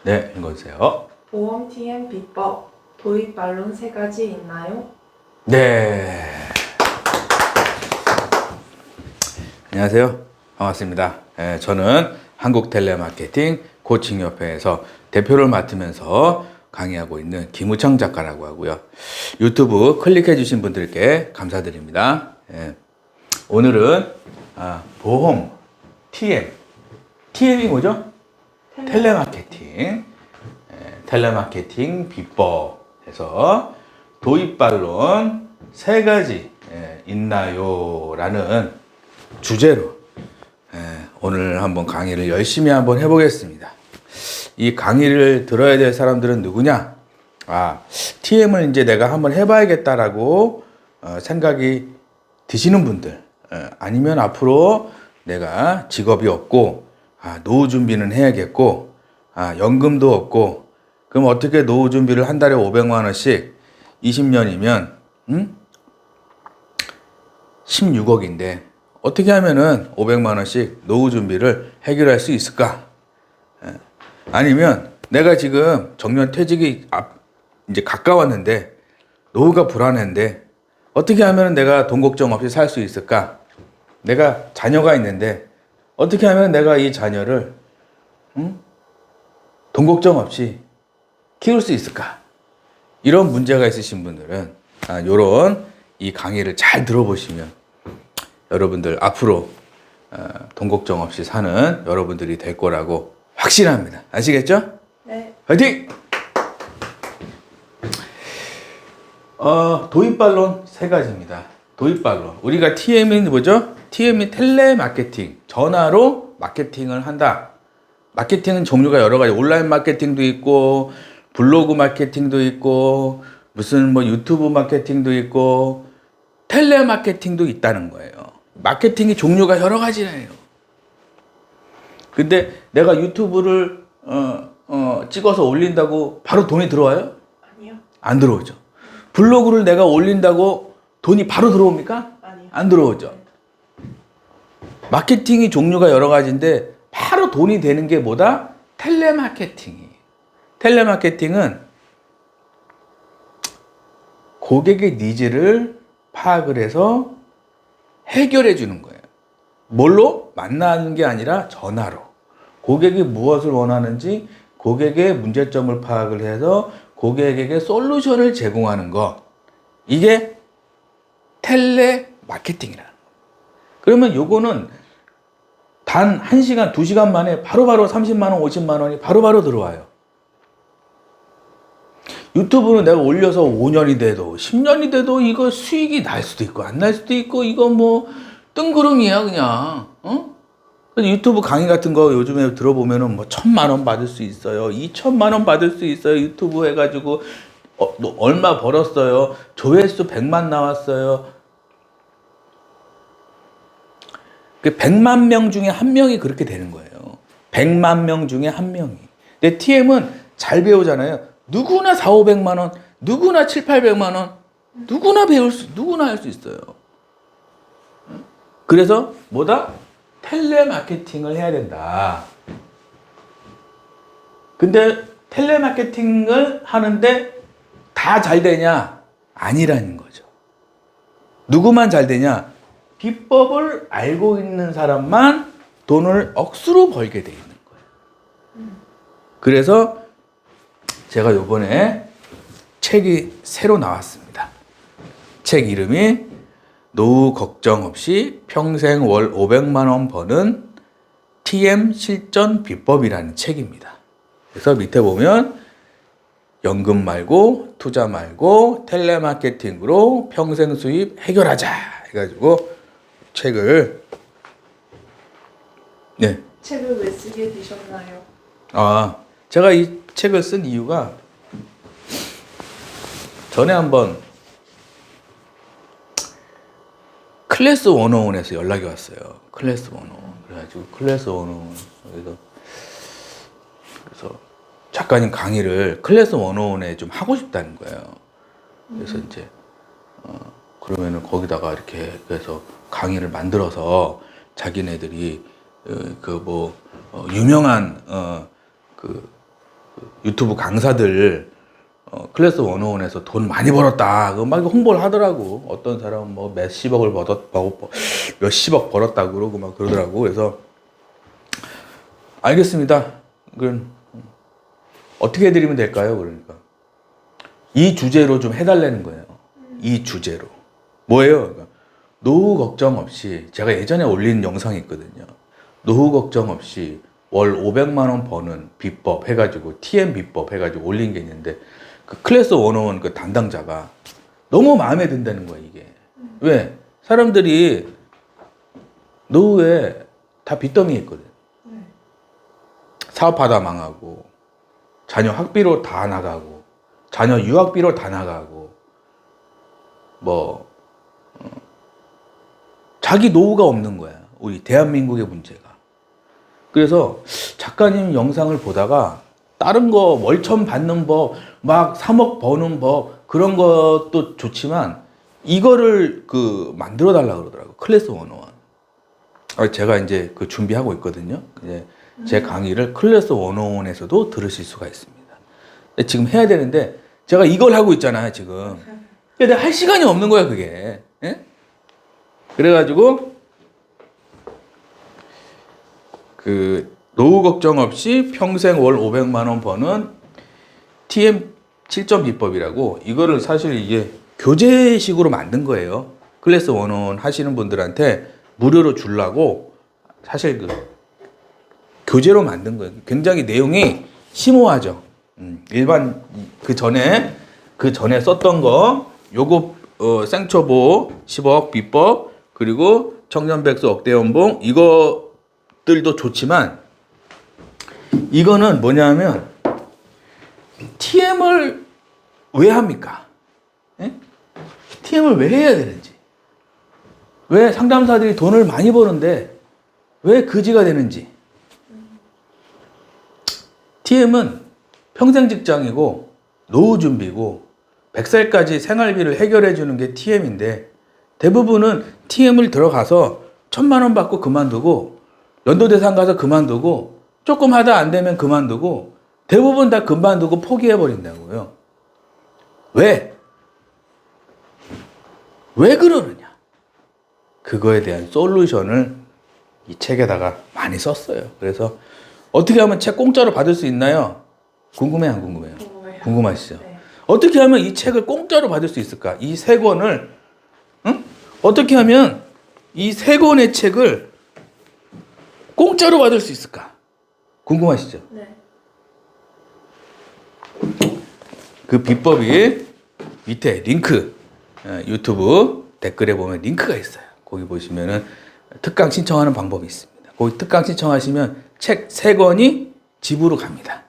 네, 읽어주세요. 보험 TM 비법, 도입 반론 3가지 있나요? 네. 안녕하세요. 반갑습니다. 저는 한국텔레마케팅 코칭협회에서 대표를 맡으면서 강의하고 있는 김우청 작가라고 하고요. 유튜브 클릭해 주신 분들께 감사드립니다. 오늘은 보험 TM이 뭐죠? 텔레마케팅. 텔레마케팅 비법에서 도입 반론 3가지 있나요? 라는 주제로 오늘 한번 강의를 열심히 한번 해보겠습니다. 이 강의를 들어야 될 사람들은 누구냐? TM을 이제 내가 한번 해봐야겠다라고 생각이 드시는 분들, 아니면 앞으로 내가 직업이 없고 노후 준비는 해야겠고 연금도 없고, 그럼 어떻게 노후 준비를 한 달에 500만 원씩 20년이면 16억인데 어떻게 하면은 500만 원씩 노후 준비를 해결할 수 있을까? 아니면 내가 지금 정년 퇴직이 이제 가까웠는데 노후가 불안한데 어떻게 하면 내가 돈 걱정 없이 살 수 있을까? 내가 자녀가 있는데 어떻게 하면 내가 이 자녀를 돈 걱정 없이 키울 수 있을까? 이런 문제가 있으신 분들은 요런 이 강의를 잘 들어보시면 여러분들 앞으로 돈 걱정 없이 사는 여러분들이 될 거라고 확신합니다. 아시겠죠? 네. 화이팅! 도입 반론 3가지입니다. 도입 반론. 우리가 TM이 뭐죠? TM이 텔레마케팅. 전화로 마케팅을 한다. 마케팅은 종류가 여러 가지. 온라인 마케팅도 있고, 블로그 마케팅도 있고, 무슨 뭐 유튜브 마케팅도 있고, 텔레마케팅도 있다는 거예요. 마케팅이 종류가 여러 가지예요. 근데 내가 유튜브를 찍어서 올린다고 바로 돈이 들어와요? 아니요. 안 들어오죠. 블로그를 내가 올린다고 돈이 바로 들어옵니까? 아니요. 안 들어오죠. 마케팅이 종류가 여러 가지인데 바로 돈이 되는 게 뭐다? 텔레마케팅이에요. 텔레마케팅은 고객의 니즈를 파악을 해서 해결해 주는 거예요. 뭘로? 만나는 게 아니라 전화로. 고객이 무엇을 원하는지 고객의 문제점을 파악을 해서 고객에게 솔루션을 제공하는 것. 이게 텔레마케팅이라는 거예요. 그러면 요거는 단 1시간, 2시간 만에 바로바로 30만 원, 50만 원이 바로바로 들어와요. 유튜브는 내가 올려서 5년이 돼도 10년이 돼도 이거 수익이 날 수도 있고 안 날 수도 있고, 이거 뭐 뜬구름이야 그냥. 유튜브 강의 같은 거 요즘에 들어보면은 뭐 1,000만 원 받을 수 있어요, 2,000만 원 받을 수 있어요, 유튜브 해가지고 너 얼마 벌었어요, 조회수 100만 나왔어요. 그 100만 명 중에 한 명이 그렇게 되는 거예요. 100만 명 중에 한 명이. 근데 TM은 잘 배우잖아요. 누구나 4, 500만 원, 누구나 7, 800만 원, 누구나 누구나 할 수 있어요. 그래서 뭐다? 텔레마케팅을 해야 된다. 근데 텔레마케팅을 하는데 다 잘 되냐? 아니라는 거죠. 누구만 잘 되냐? 비법을 알고 있는 사람만 돈을 억수로 벌게 돼 있는 거예요. 그래서 제가 요번에 책이 새로 나왔습니다. 책 이름이 노후 걱정 없이 평생 월 500만 원 버는 TM 실전 비법이라는 책입니다. 그래서 밑에 보면 연금 말고 투자 말고 텔레마케팅으로 평생 수입 해결하자 해가지고 책을 책을 왜 쓰게 되셨나요? 제가 이 책을 쓴 이유가 전에 한번 클래스 101에서 연락이 왔어요. 클래스 101. 그래가지고 클래스 101. 그래서 작가님 강의를 클래스 101에 좀 하고 싶다는 거예요. 그래서 이제 그러면은 거기다가 이렇게 해서 강의를 만들어서 자기네들이 유명한 유튜브 강사들 클래스 101에서 돈 많이 벌었다. 그 막 홍보를 하더라고. 어떤 사람은 뭐 몇십억을 몇십억 벌었다고 그러고 막 그러더라고. 그래서 알겠습니다. 그럼 어떻게 해드리면 될까요? 그러니까 이 주제로 좀 해달라는 거예요. 이 주제로. 뭐예요? 그러니까 노후 걱정 없이 제가 예전에 올린 영상이 있거든요. 노후 걱정 없이 월 500만 원 버는 비법 해가지고 TM 비법 해가지고 올린 게 있는데 그 클래스 101 그 담당자가 너무 마음에 든다는 거야 이게. 왜? 사람들이 노후에 다 빚더미에 있거든. 사업하다 망하고 자녀 학비로 다 나가고 자녀 유학비로 다 나가고 뭐 자기 노후가 없는 거야. 우리 대한민국의 문제가. 그래서 작가님 영상을 보다가 다른 거 월천 받는 법, 막 3억 버는 법 그런 것도 좋지만 이거를 그 만들어 달라 그러더라고. 클래스 101. 제가 이제 그 준비하고 있거든요. 이제 제 강의를 클래스 101에서도 들으실 수가 있습니다. 지금 해야 되는데 제가 이걸 하고 있잖아요, 지금. 근데 할 시간이 없는 거야, 그게. 예? 그래가지고 그 노후 걱정 없이 평생 월 500만 원 버는 TM 7점 비법이라고 이거를 사실 이게 교재식으로 만든 거예요. 클래스 101 하시는 분들한테 무료로 주려고 사실 그 교재로 만든 거예요. 굉장히 내용이 심오하죠. 일반 그 전에 썼던 거 요거 생초보 10억 비법 그리고 청년백수 억대 연봉 이것들도 좋지만 이거는 뭐냐면 TM을 왜 합니까? 예? TM을 왜 해야 되는지 왜 상담사들이 돈을 많이 버는데 왜 그지가 되는지 TM은 평생 직장이고 노후 준비고 100살까지 생활비를 해결해 주는 게 TM인데 대부분은 TM을 들어가서 1,000만 원 받고 그만두고 연도대상 가서 그만두고 조금 하다 안 되면 그만두고 대부분 다 그만두고 포기해 버린다고요. 왜? 왜 그러느냐? 그거에 대한 솔루션을 이 책에다가 많이 썼어요. 그래서 어떻게 하면 책 공짜로 받을 수 있나요? 궁금해요, 안 궁금해요? 궁금하시죠? 네. 어떻게 하면 이 책을 공짜로 받을 수 있을까? 이 세 권을 어떻게 하면 이 세 권의 책을 공짜로 받을 수 있을까? 궁금하시죠? 네. 그 비법이 밑에 링크 유튜브 댓글에 보면 링크가 있어요. 거기 보시면은 특강 신청하는 방법이 있습니다. 거기 특강 신청하시면 책 세 권이 집으로 갑니다.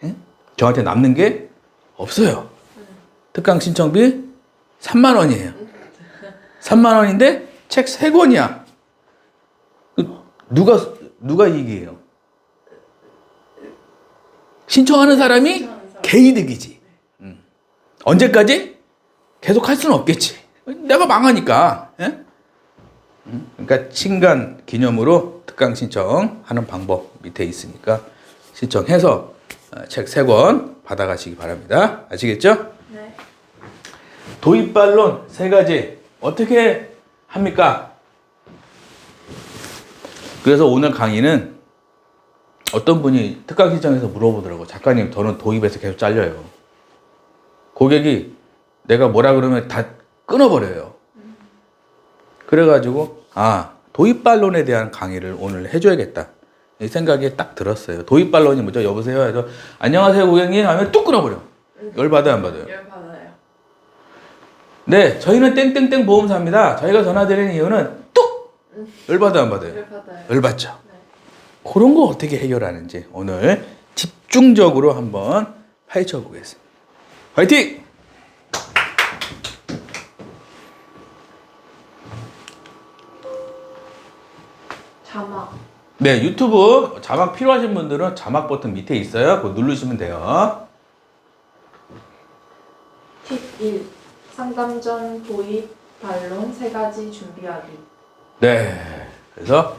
예? 저한테 남는 게 없어요. 특강 신청비 3만 원이에요. 3만 원인데 책 세 권이야. 누가 이익이에요? 신청하는 사람이 개이득이지. 언제까지? 계속 할 수는 없겠지. 내가 망하니까. 예? 그러니까 친간 기념으로 특강 신청하는 방법 밑에 있으니까 신청해서 책 3권 받아가시기 바랍니다. 아시겠죠? 네. 도입반론 3가지 어떻게 합니까? 그래서 오늘 강의는 어떤 분이 특강 신청해서 물어보더라고. 작가님 저는 도입에서 계속 잘려요. 고객이 내가 뭐라 그러면 다 끊어버려요. 그래가지고 도입반론에 대한 강의를 오늘 해줘야겠다. 이 생각이 딱 들었어요. 도입반론이 뭐죠? 여보세요? 해서 안녕하세요 고객님 하면 뚝 끊어버려. 열받아요 안 받아요? 열받아요. 네, 저희는 땡땡땡 보험사입니다. 저희가 전화드리는 이유는 뚝! 열받아요 안 받아요? 열받아요. 열받죠? 네. 그런 거 어떻게 해결하는지 오늘 집중적으로 한번 파헤쳐 보겠습니다. 화이팅! 자막. 네, 유튜브 자막 필요하신 분들은 자막 버튼 밑에 있어요. 그거 누르시면 돼요. 팁 1. 상담 전 도입 반론 3가지 준비하기. 네, 그래서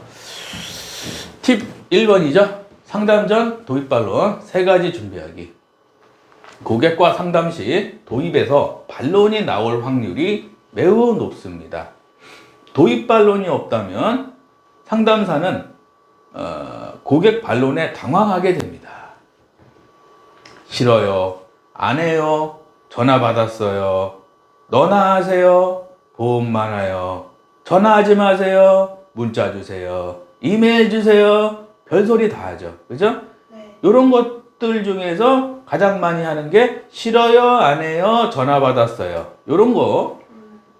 팁 1번이죠. 상담 전 도입 반론 세 가지 준비하기. 고객과 상담 시 도입에서 반론이 나올 확률이 매우 높습니다. 도입 반론이 없다면 상담사는 고객 반론에 당황하게 됩니다. 싫어요, 안 해요, 전화 받았어요, 너나 하세요, 보험 많아요, 전화하지 마세요, 문자 주세요, 이메일 주세요, 별소리 다 하죠. 그죠? 네. 이런 것들 중에서 가장 많이 하는 게 싫어요, 안 해요, 전화 받았어요. 이런 거,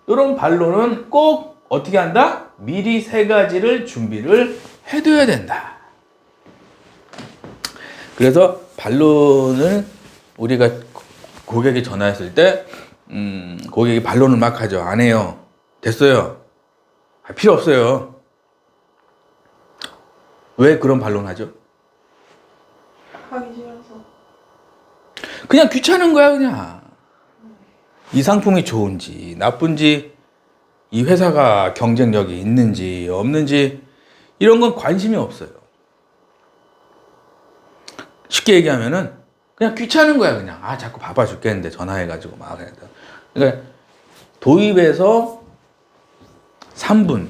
이런 반론은 꼭 어떻게 한다? 미리 세 가지를 준비를 해둬야 된다. 그래서 반론을 우리가 고객이 전화했을 때 고객이 반론을 막 하죠. 안 해요. 됐어요. 필요 없어요. 왜 그런 반론 하죠? 하기 싫어서. 그냥 귀찮은 거야, 그냥. 이 상품이 좋은지, 나쁜지, 이 회사가 경쟁력이 있는지, 없는지, 이런 건 관심이 없어요. 쉽게 얘기하면은, 그냥 귀찮은 거야, 그냥. 아, 자꾸 바빠 죽겠는데, 전화해가지고 막. 그러니까, 도입에서 3분.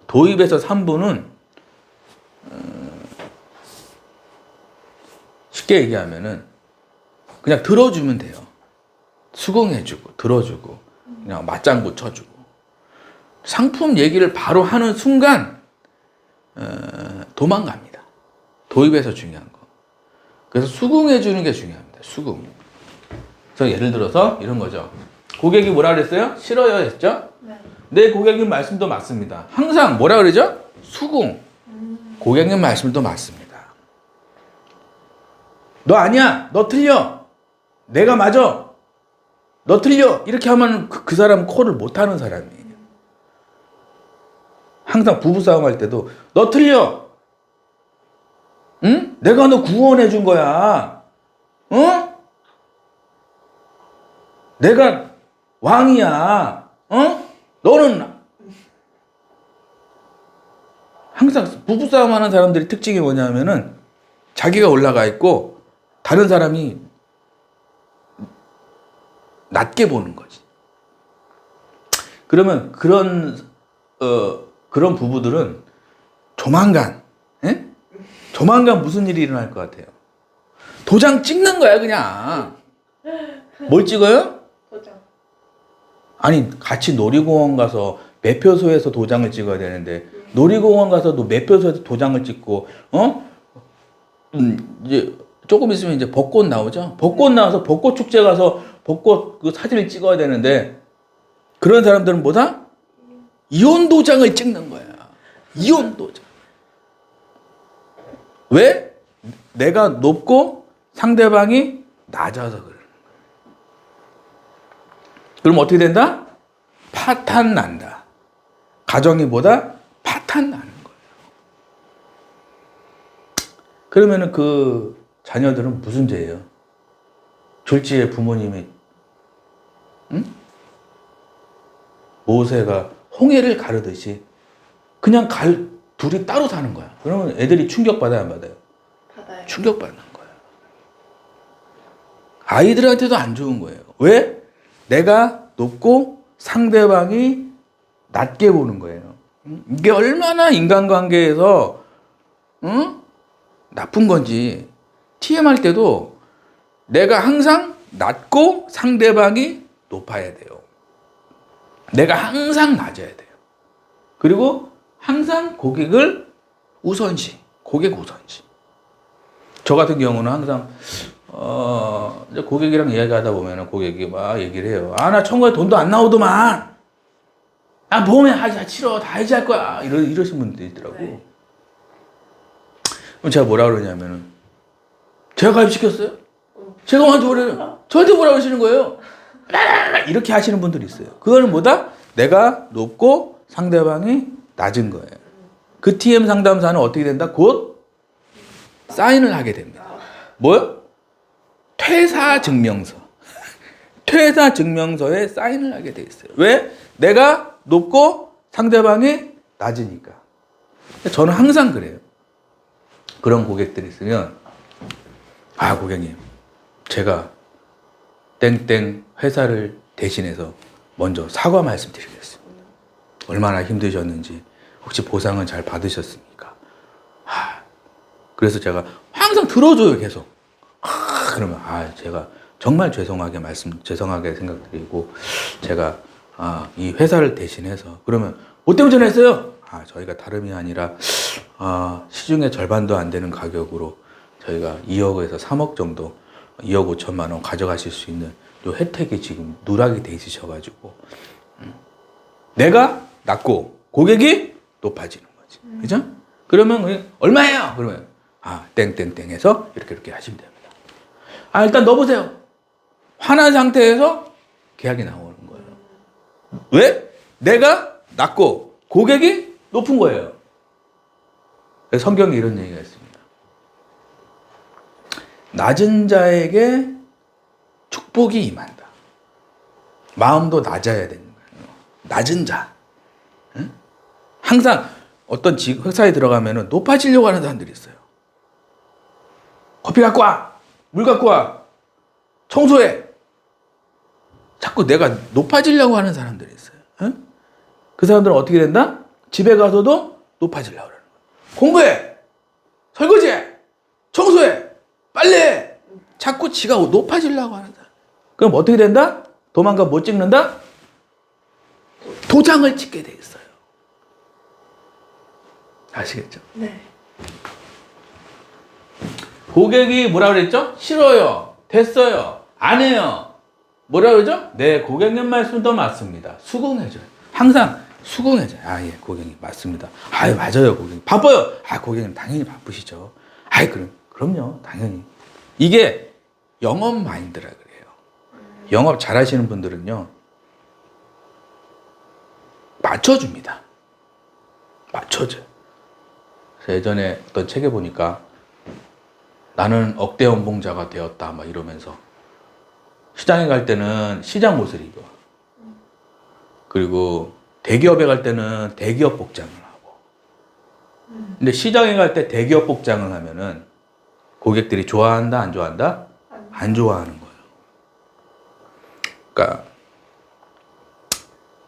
도입에서 3분은, 쉽게 얘기하면은, 그냥 들어주면 돼요. 수긍해주고, 들어주고, 그냥 맞장구 쳐주고. 상품 얘기를 바로 하는 순간, 도망갑니다. 도입에서 중요한 거. 그래서 수긍해주는 게 중요합니다. 수긍. 그래서 예를 들어서 이런 거죠. 고객이 뭐라 그랬어요? 싫어요 했죠? 네. 내 고객님 말씀도 맞습니다. 항상 뭐라 그러죠? 수긍. 고객님 말씀도 맞습니다. 너 아니야. 너 틀려. 내가 맞아. 너 틀려. 이렇게 하면 그 사람 콜을 못하는 사람이에요. 항상 부부싸움 할 때도 너 틀려. 응? 내가 너 구원해 준 거야. 어? 내가 왕이야. 어? 너는 항상 부부싸움 하는 사람들의 특징이 뭐냐면은 자기가 올라가 있고 다른 사람이 낮게 보는 거지. 그러면 그런 부부들은 조만간 무슨 일이 일어날 것 같아요? 도장 찍는 거야, 그냥. 뭘 찍어요? 도장. 아니, 같이 놀이공원 가서 매표소에서 도장을 찍어야 되는데, 놀이공원 가서도 매표소에서 도장을 찍고, 이제 조금 있으면 이제 벚꽃 나오죠? 벚꽃 나와서 벚꽃 축제 가서 벚꽃 그 사진을 찍어야 되는데, 그런 사람들은 뭐다? 이혼 도장을 찍는 거야. 이혼 도장. 왜? 내가 높고 상대방이 낮아서 그러는 거야. 그럼 어떻게 된다? 파탄 난다. 가정이 뭐다? 파탄 나는 거예요. 그러면은 그 자녀들은 무슨 죄예요? 졸지에 부모님이 모세가 홍해를 가르듯이 그냥 둘이 따로 사는 거야. 그러면 애들이 충격받아요, 안 받아요? 받아요. 충격받는 거예요. 아이들한테도 안 좋은 거예요. 왜? 내가 높고 상대방이 낮게 보는 거예요. 이게 얼마나 인간관계에서 나쁜 건지. TM 할 때도 내가 항상 낮고 상대방이 높아야 돼요. 내가 항상 낮아야 돼요. 그리고 항상 고객을 우선시, 고객 우선시. 저 같은 경우는 항상 이제 고객이랑 이야기하다 보면은 고객이 막 얘기를 해요. 아, 나 청구에 돈도 안 나오더만. 아, 보험에 하자, 치러 다 해지할 거야. 이러신 분들이 있더라고. 네. 그럼 제가 뭐라 그러냐면은 제가 가입시켰어요? 제가 먼저 뭐래요? 저한테 뭐라 그러시는 거예요? 이렇게 하시는 분들이 있어요. 그거는 뭐다? 내가 높고 상대방이 낮은 거예요. 그 TM 상담사는 어떻게 된다? 곧 사인을 하게 됩니다. 뭐요? 퇴사 증명서. 퇴사 증명서에 사인을 하게 돼 있어요. 왜? 내가 높고 상대방이 낮으니까. 저는 항상 그래요. 그런 고객들이 있으면 아 고객님 제가 땡땡 회사를 대신해서 먼저 사과 말씀드리겠습니다. 얼마나 힘드셨는지 혹시 보상은 잘 받으셨습니까? 그래서 제가 항상 들어줘요 계속. 그러면 제가 정말 죄송하게 생각드리고 제가 이 회사를 대신해서 그러면 뭐 때문에 전화했어요? 저희가 다름이 아니라 시중의 절반도 안 되는 가격으로 저희가 2억에서 3억 정도 2억 5천만 원 가져가실 수 있는 요 혜택이 지금 누락이 돼 있으셔가지고 내가 낮고 고객이 높아지는 거지. 그죠? 그러면 얼마예요? 그러면 땡땡땡해서 이렇게 하시면 됩니다. 일단 넣어보세요. 화난 상태에서 계약이 나오는 거예요. 왜? 내가 낮고 고객이 높은 거예요. 그래서 성경에 이런 얘기가 있습니다. 낮은 자에게 축복이 임한다. 마음도 낮아야 되는 거예요. 낮은 자. 응? 항상 어떤 회사에 들어가면 높아지려고 하는 사람들이 있어요. 커피 갖고 와. 물 갖고 와. 청소해. 자꾸 내가 높아지려고 하는 사람들이 있어요. 응? 그 사람들은 어떻게 된다? 집에 가서도 높아지려고 하는 거예요. 공부해. 설거지해. 청소해. 빨래해. 자꾸 지가 높아지려고 하는 사람. 그럼 어떻게 된다? 도망가 못 찍는다? 도장을 찍게 돼 있어요. 아시겠죠? 네. 고객이 뭐라 그랬죠? 싫어요. 됐어요. 안 해요. 뭐라 그러죠? 네, 고객님 말씀도 맞습니다. 수긍해줘요. 항상 수긍해줘요. 예, 고객님 맞습니다. 맞아요, 고객님. 바빠요. 고객님 당연히 바쁘시죠. 그럼요, 당연히. 이게 영업 마인드라 그래요. 영업 잘하시는 분들은요, 맞춰줍니다. 맞춰줘요. 그래서 예전에 어떤 책에 보니까 나는 억대 연봉자가 되었다 막 이러면서 시장에 갈 때는 시장 옷을 입어. 그리고 대기업에 갈 때는 대기업 복장을 하고. 근데 시장에 갈 때 대기업 복장을 하면은 고객들이 좋아한다, 안 좋아한다? 안 좋아하는 거예요. 그러니까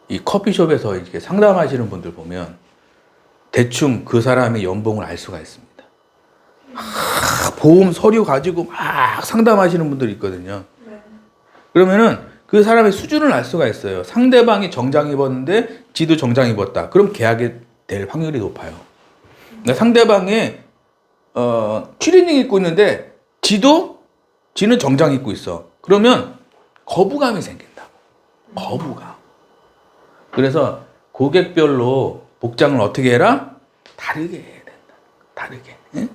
이 커피숍에서 이렇게 상담하시는 분들 보면 대충 그 사람의 연봉을 알 수가 있습니다. 보험 서류 가지고 막 상담하시는 분들이 있거든요. 그러면은 그 사람의 수준을 알 수가 있어요. 상대방이 정장 입었는데 지도 정장 입었다. 그럼 계약이 될 확률이 높아요. 그러니까 상대방이 추리닝 입고 있는데 지는 정장 입고 있어. 그러면 거부감이 생긴다. 거부감. 그래서 고객별로 복장을 어떻게 해라? 다르게 해야 된다. 다르게. 응?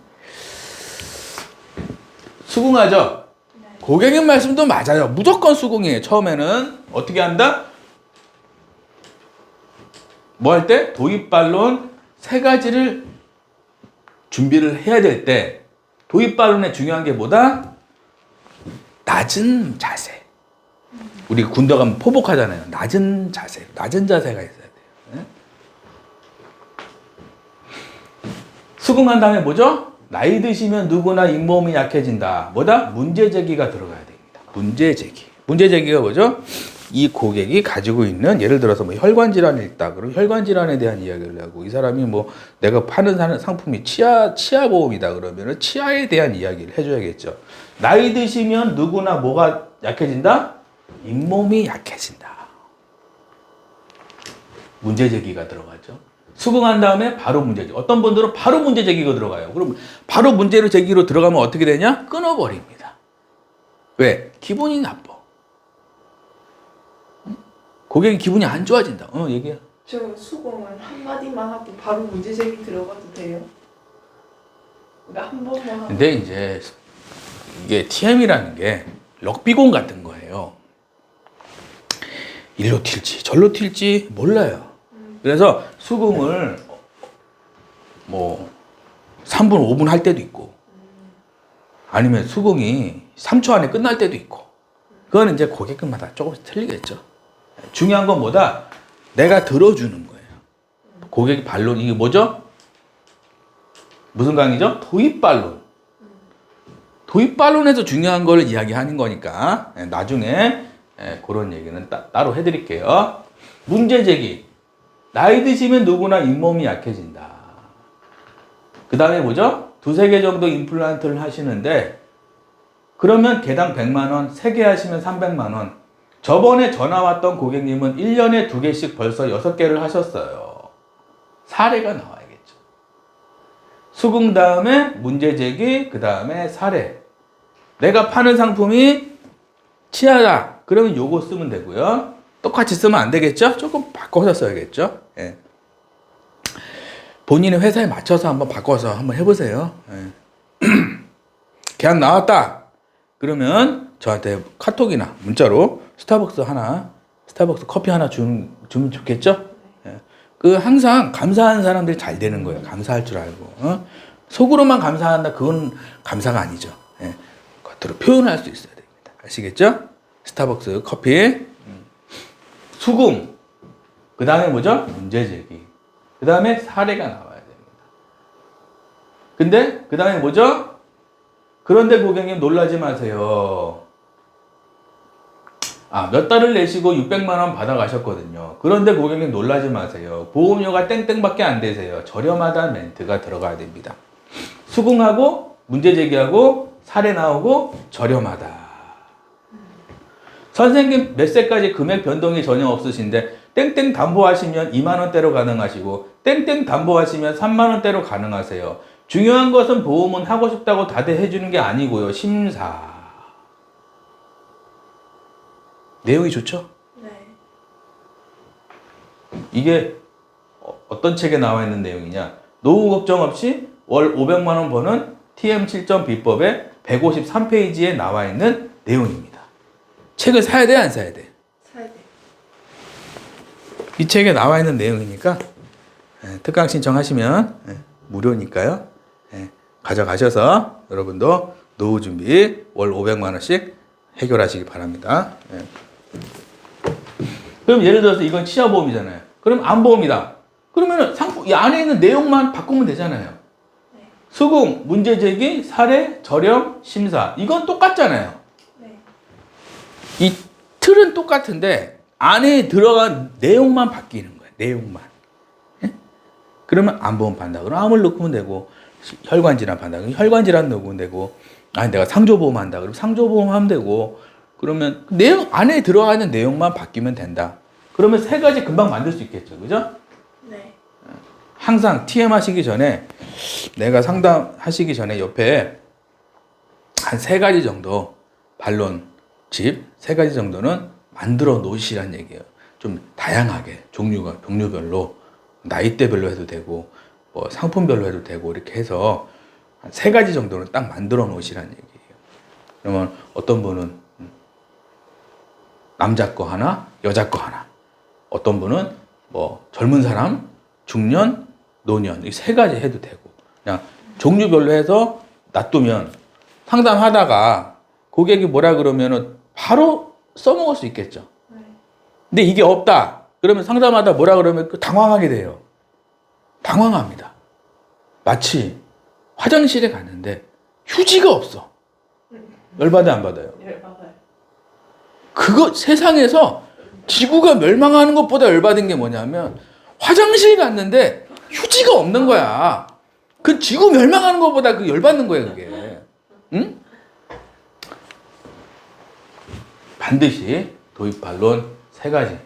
수긍하죠? 고객님 말씀도 맞아요. 무조건 수긍이에요. 처음에는 어떻게 한다? 뭐 할 때? 도입반론 3가지를 준비를 해야 될 때 도입반론의 중요한 게 뭐다? 낮은 자세. 우리 군대 가면 포복하잖아요. 낮은 자세. 낮은 자세가 있어야 돼요. 네? 수긍한 다음에 뭐죠? 나이 드시면 누구나 잇몸이 약해진다. 뭐다? 문제제기가 들어가야 됩니다. 문제제기. 문제제기가 뭐죠? 이 고객이 가지고 있는 예를 들어서 뭐 혈관 질환이 있다. 그럼 혈관 질환에 대한 이야기를 하고 이 사람이 뭐 내가 파는 상품이 치아 보험이다. 그러면은 치아에 대한 이야기를 해줘야겠죠. 나이 드시면 누구나 뭐가 약해진다? 잇몸이 약해진다. 문제제기가 들어가죠. 수긍한 다음에 바로 문제제기. 어떤 분들은 바로 문제제기가 들어가요. 그럼 바로 문제를 제기로 들어가면 어떻게 되냐? 끊어버립니다. 왜? 기분이 나빠. 고객이 기분이 안 좋아진다. 얘기해. 저 수긍을 한마디만 하고 바로 문제제기 들어가도 돼요? 그러니까 한 번만 하고. 근데 이제 이게 TM이라는 게 럭비공 같은 거예요. 일로 튈지 절로 튈지 몰라요. 그래서 수긍을 뭐 3분, 5분 할 때도 있고 아니면 수긍이 3초 안에 끝날 때도 있고 그거는 이제 고객마다 조금씩 틀리겠죠. 중요한 건 뭐다? 내가 들어주는 거예요. 고객 반론, 이게 뭐죠? 무슨 강의죠? 도입반론. 도입반론에서 중요한 걸 이야기하는 거니까 나중에 그런 얘기는 따로 해드릴게요. 문제 제기. 나이 드시면 누구나 잇몸이 약해진다. 그 다음에 뭐죠? 두세 개 정도 임플란트를 하시는데 그러면 개당 100만 원, 3개 하시면 300만 원. 저번에 전화 왔던 고객님은 1년에 2개씩 벌써 6개를 하셨어요. 사례가 나와야겠죠. 수긍 다음에 문제 제기, 그 다음에 사례. 내가 파는 상품이 치아다. 그러면 요거 쓰면 되고요. 똑같이 쓰면 안 되겠죠? 조금 바꿔서 써야겠죠? 예. 본인의 회사에 맞춰서 한번 바꿔서 한번 해보세요. 예. 계약 나왔다. 그러면 저한테 카톡이나 문자로 스타벅스 커피 하나 주면 좋겠죠? 예. 그 항상 감사하는 사람들이 잘 되는 거예요. 감사할 줄 알고. 속으로만 감사한다. 그건 감사가 아니죠. 예. 겉으로 표현할 수 있어야 됩니다. 아시겠죠? 스타벅스 커피. 수긍. 그 다음에 뭐죠? 문제 제기. 그 다음에 사례가 나와야 됩니다. 근데 그 다음에 뭐죠? 그런데 고객님 놀라지 마세요. 몇 달을 내시고 600만 원 받아가셨거든요. 그런데 고객님 놀라지 마세요. 보험료가 땡땡밖에 안 되세요. 저렴하다는 멘트가 들어가야 됩니다. 수긍하고 문제 제기하고 사례 나오고 저렴하다. 선생님 몇 세까지 금액 변동이 전혀 없으신데 땡땡 담보하시면 2만 원대로 가능하시고 땡땡 담보하시면 3만 원대로 가능하세요. 중요한 것은 보험은 하고 싶다고 다들 해주는 게 아니고요. 심사. 내용이 좋죠? 네. 이게 어떤 책에 나와 있는 내용이냐. 노후 걱정 없이 월 500만 원 버는 TM 7점 비법의 153페이지에 나와 있는 내용입니다. 책을 사야 돼, 안 사야 돼? 사야 돼. 이 책에 나와 있는 내용이니까 특강 신청하시면 무료니까요. 가져가셔서 여러분도 노후 준비 월 500만 원씩 해결하시기 바랍니다. 그럼 예를 들어서 이건 치아보험이잖아요. 그럼 안보험이다. 그러면 상품 이 안에 있는 내용만 바꾸면 되잖아요. 네. 수긍, 문제 제기, 사례, 저렴, 심사. 이건 똑같잖아요. 네. 이 틀은 똑같은데 안에 들어간 내용만 바뀌는 거예요. 내용만. 예? 그러면 안보험 판다. 그럼 암을 넣으면 되고 혈관질환 판다. 그럼 혈관질환 넣으면 되고 내가 상조보험 한다. 그럼 상조보험 하면 되고 그러면 내용 안에 들어가 있는 내용만 바뀌면 된다. 그러면 세 가지 금방 만들 수 있겠죠. 그죠? 네. 항상 TM 하시기 전에 내가 상담하시기 전에 옆에 한 세 가지 정도 반론집 세 가지 정도는 만들어 놓으시란 얘기예요. 좀 다양하게 종류별로 나이대별로 해도 되고 뭐 상품별로 해도 되고 이렇게 해서 한 세 가지 정도는 딱 만들어 놓으시란 얘기예요. 그러면 어떤 분은 남자 거 하나, 여자 거 하나. 어떤 분은 뭐 젊은 사람, 중년, 노년 이 세 가지 해도 되고 그냥 종류별로 해서 놔두면 상담하다가 고객이 뭐라 그러면은 바로 써먹을 수 있겠죠. 네. 근데 이게 없다. 그러면 상담하다 뭐라 그러면 당황하게 돼요. 당황합니다. 마치 화장실에 갔는데 휴지가 없어. 열받아 안 받아요? 네, 맞아요. 그거 세상에서 지구가 멸망하는 것보다 열받은 게 뭐냐면 화장실 갔는데 휴지가 없는 거야. 그 지구 멸망하는 것보다 그 열받는 거예요, 그게. 응? 반드시 도입 반론 세 가지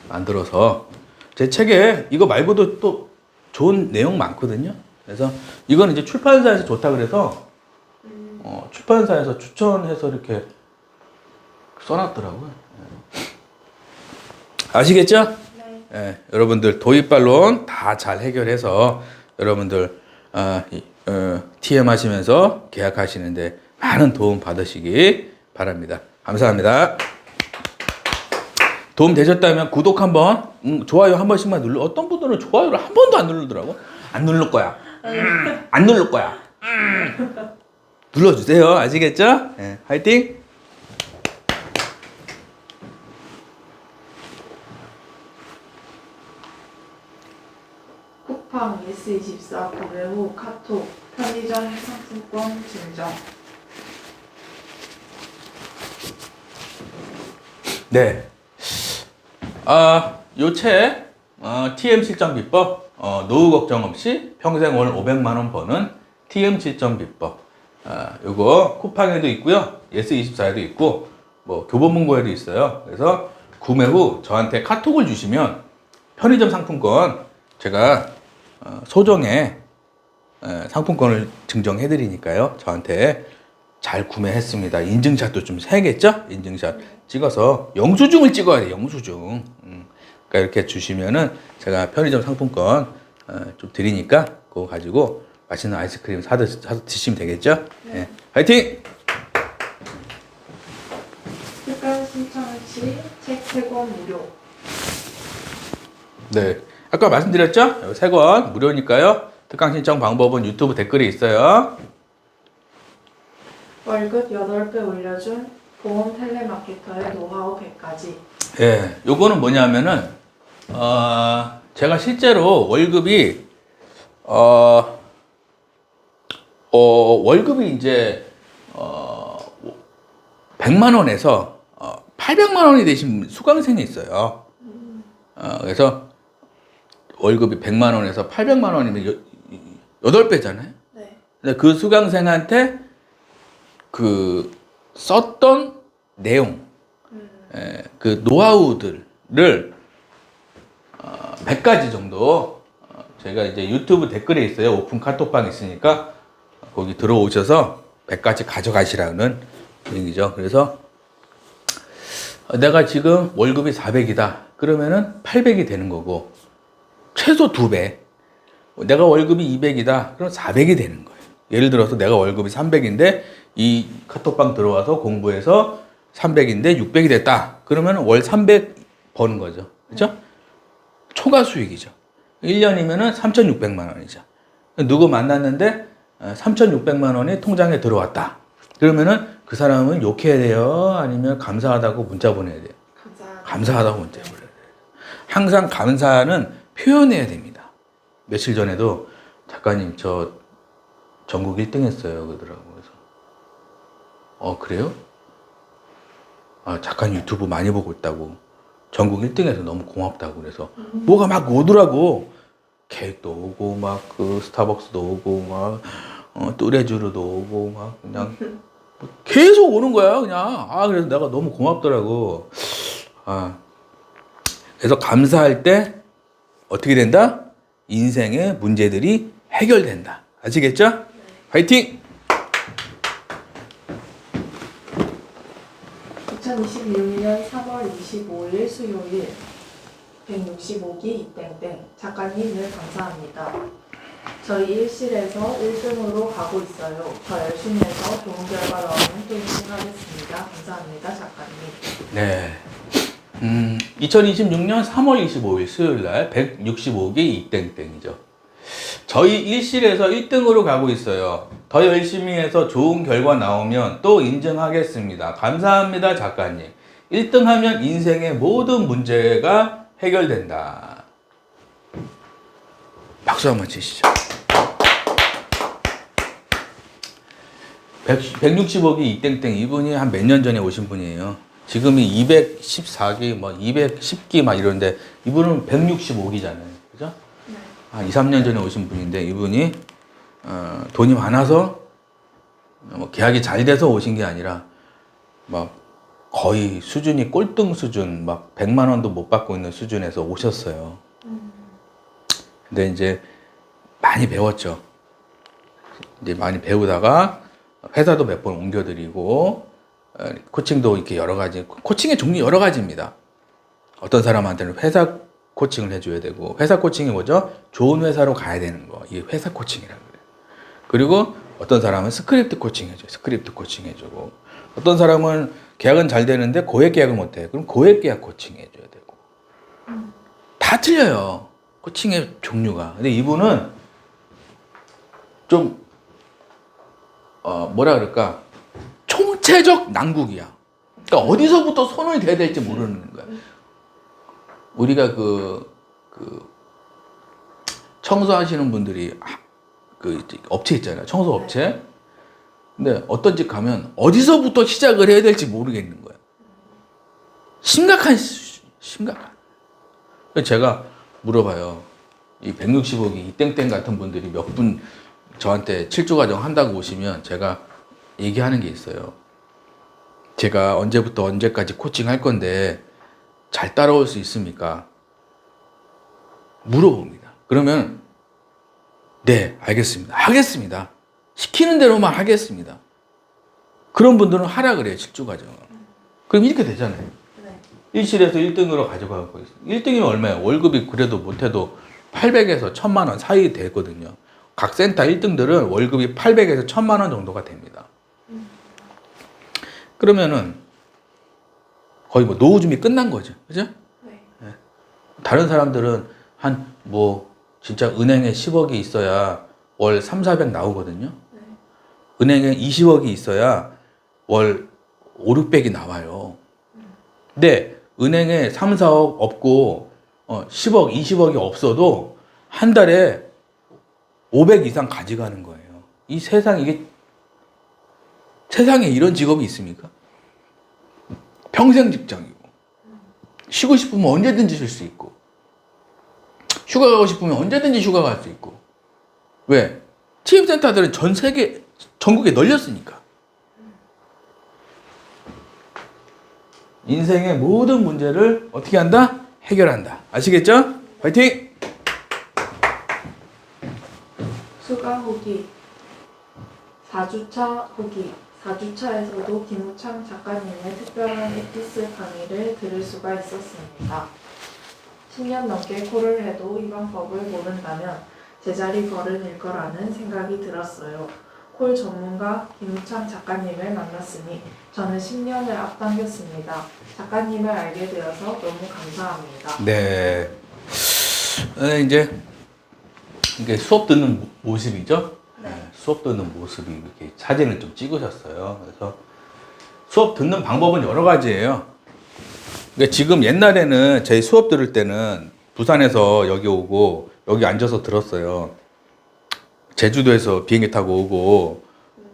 만들어서 제 책에 이거 말고도 또 좋은 내용 많거든요. 그래서 이건 이제 출판사에서 좋다 그래서 출판사에서 추천해서 이렇게 써놨더라고요. 아시겠죠? 네. 여러분들 도입 반론 다 잘 해결해서 여러분들 TM 하시면서 계약하시는데 많은 도움 받으시기 바랍니다. 감사합니다. 도움 되셨다면 구독 한번, 좋아요 한 번씩만 눌러. 어떤 분들은 좋아요를 한 번도 안 누르더라고. 안 누를 거야. 안 누를 거야. 눌러주세요. 아시겠죠? 화이팅! 쿠팡 S24 구매 후 카톡 편의점 상품권 증정. 네. 요 책, TM 실전 비법, 노후 걱정 없이 평생 월 500만 원 버는 TM 실전 비법. 요거 쿠팡에도 있고요. 예스24에도 있고, 뭐 교보문고에도 있어요. 그래서 구매 후 저한테 카톡을 주시면 편의점 상품권 제가 소정의 상품권을 증정해 드리니까요. 저한테 잘 구매했습니다. 인증샷도 좀 해야겠죠? 인증샷 찍어서 영수증을 찍어야 돼요. 영수증. 그러니까 이렇게 주시면은 제가 편의점 상품권 좀 드리니까 그거 가지고 맛있는 아이스크림 사서 드시면 되겠죠? 네. 화이팅! 특강 신청 시 책 3권 무료. 네. 아까 말씀드렸죠? 3권 무료니까요. 특강 신청 방법은 유튜브 댓글에 있어요. 월급 8배 올려준 보험 텔레마케터의 노하우 100가지. 예, 요거는 뭐냐면은, 제가 실제로 월급이, 월급이 이제, 100만 원에서 800만 원이 되신 수강생이 있어요. 그래서 월급이 100만 원에서 800만 원이면 8배잖아요. 네. 근데 그 수강생한테 그 썼던 내용, 그 노하우들을 100가지 정도 제가 이제 유튜브 댓글에 있어요. 오픈 카톡방 있으니까 거기 들어오셔서 100가지 가져가시라는 얘기죠. 그래서 내가 지금 월급이 400이다. 그러면은 800이 되는 거고 최소 2배. 내가 월급이 200이다. 그럼 400이 되는 거예요. 예를 들어서 내가 월급이 300인데 이 카톡방 들어와서 공부해서 300인데 600이 됐다. 그러면 월 300 버는 거죠. 그죠? 초과 수익이죠. 1년이면은 3,600만 원이죠. 누구 만났는데 3,600만 원이 통장에 들어왔다. 그러면은 그 사람은 욕해야 돼요? 아니면 감사하다고 문자 보내야 돼요? 감사하다고 문자 보내야 돼요. 항상 감사는 표현해야 됩니다. 며칠 전에도 작가님 저 전국 1등 했어요. 그러더라고요. 그래서 그래요? 작가님 유튜브 많이 보고 있다고. 전국 1등해서 너무 고맙다고. 그래서 뭐가 막 오더라고. 케이크도 오고 막 그 스타벅스도 오고 막 뚜레쥬르도 오고 막 그냥 계속 오는 거야 그냥. 그래서 내가 너무 고맙더라고. 그래서 감사할 때 어떻게 된다? 인생의 문제들이 해결된다. 아시겠죠? 화이팅! 2026년 3월 25일 수요일 165기 이땡땡 작가님 늘 감사합니다. 저희 1실에서 1등으로 가고 있어요. 더 열심히 해서 좋은 결과 나오면 또 1등 하겠습니다. 감사합니다, 작가님. 네. 2026년 3월 25일 수요일 날 165기 이땡땡이죠. 저희 1실에서 1등으로 가고 있어요. 더 열심히 해서 좋은 결과 나오면 또 인증하겠습니다. 감사합니다, 작가님. 1등 하면 인생의 모든 문제가 해결된다. 박수 한번 치시죠. 165기 이땡땡 이분이 한 몇 년 전에 오신 분이에요. 지금이 214기, 뭐 210기 막 이러는데 이분은 165기잖아요. 그죠? 네. 한 2, 3년 전에 오신 분인데 이분이 돈이 많아서 뭐 계약이 잘 돼서 오신 게 아니라 막 거의 수준이 꼴등 수준, 막 100만 원도 못 받고 있는 수준에서 오셨어요. 근데 이제 많이 배웠죠. 이제 많이 배우다가 회사도 몇 번 옮겨드리고 코칭도 이렇게 여러 가지, 코칭의 종류 여러 가지입니다. 어떤 사람한테는 회사 코칭을 해줘야 되고, 회사 코칭이 뭐죠? 좋은 회사로 가야 되는 거. 이게 회사 코칭이라고 그래요. 그리고 어떤 사람은 스크립트 코칭 해줘요. 스크립트 코칭 해주고, 어떤 사람은 계약은 잘 되는데 고액 계약을 못 해. 그럼 고액 계약 코칭 해줘야 되고. 다 틀려요. 코칭의 종류가. 근데 이분은 좀, 뭐라 그럴까. 총체적 난국이야. 그러니까 어디서부터 손을 대야 될지 모르는 거야. 우리가 청소하시는 분들이 그 업체 있잖아요. 청소 업체. 근데 어떤 집 가면 어디서부터 시작을 해야 될지 모르겠는 거예요. 심각한. 그래서 제가 물어봐요. 이 160억이 이 땡땡 같은 분들이 몇 분 저한테 7조 과정 한다고 오시면 제가 얘기하는 게 있어요. 제가 언제부터 언제까지 코칭 할 건데 잘 따라올 수 있습니까? 물어봅니다. 그러면 네, 알겠습니다. 하겠습니다. 시키는 대로만 하겠습니다. 그런 분들은 하라 그래요, 7조 과정은. 그럼 이렇게 되잖아요. 네. 1실에서 1등으로 가져가고 있어요. 1등이면 얼마예요? 월급이 그래도 못해도 800에서 1000만 원 사이 되거든요. 각 센터 1등들은 월급이 800에서 1000만 원 정도가 됩니다. 그러면은 거의 뭐 노후 준비 끝난 거죠. 그죠? 네. 다른 사람들은 한 뭐 진짜 은행에 10억이 있어야 월 3, 400 나오거든요. 네. 은행에 20억이 있어야 월 5, 600이 나와요. 근데 은행에 3, 4억 없고 10억, 20억이 없어도 한 달에 500 이상 가져가는 거예요. 이 세상에 이런 직업이 있습니까? 평생 직장이고 쉬고 싶으면 언제든지 쉴 수 있고 휴가 가고 싶으면 언제든지 휴가 갈 수 있고 왜? TM센터들은 전 세계 전국에 널렸으니까 인생의 모든 문제를 어떻게 한다? 해결한다. 아시겠죠? 화이팅! 수강 후기 4주차 후기 4주차에서도 김우창 작가님의 특별한 에피스 강의를 들을 수가 있었습니다. 10년 넘게 콜을 해도 이 방법을 모른다면 제자리 걸음일 거라는 생각이 들었어요. 콜 전문가 김우창 작가님을 만났으니 저는 10년을 앞당겼습니다. 작가님을 알게 되어서 너무 감사합니다. 네. 이제 이게 수업 듣는 모습이죠? 네. 수업 듣는 모습이 이렇게 사진을 좀 찍으셨어요. 그래서 수업 듣는 방법은 여러 가지예요. 그러니까 지금 옛날에는 저희 수업 들을 때는 부산에서 여기 오고 여기 앉아서 들었어요. 제주도에서 비행기 타고 오고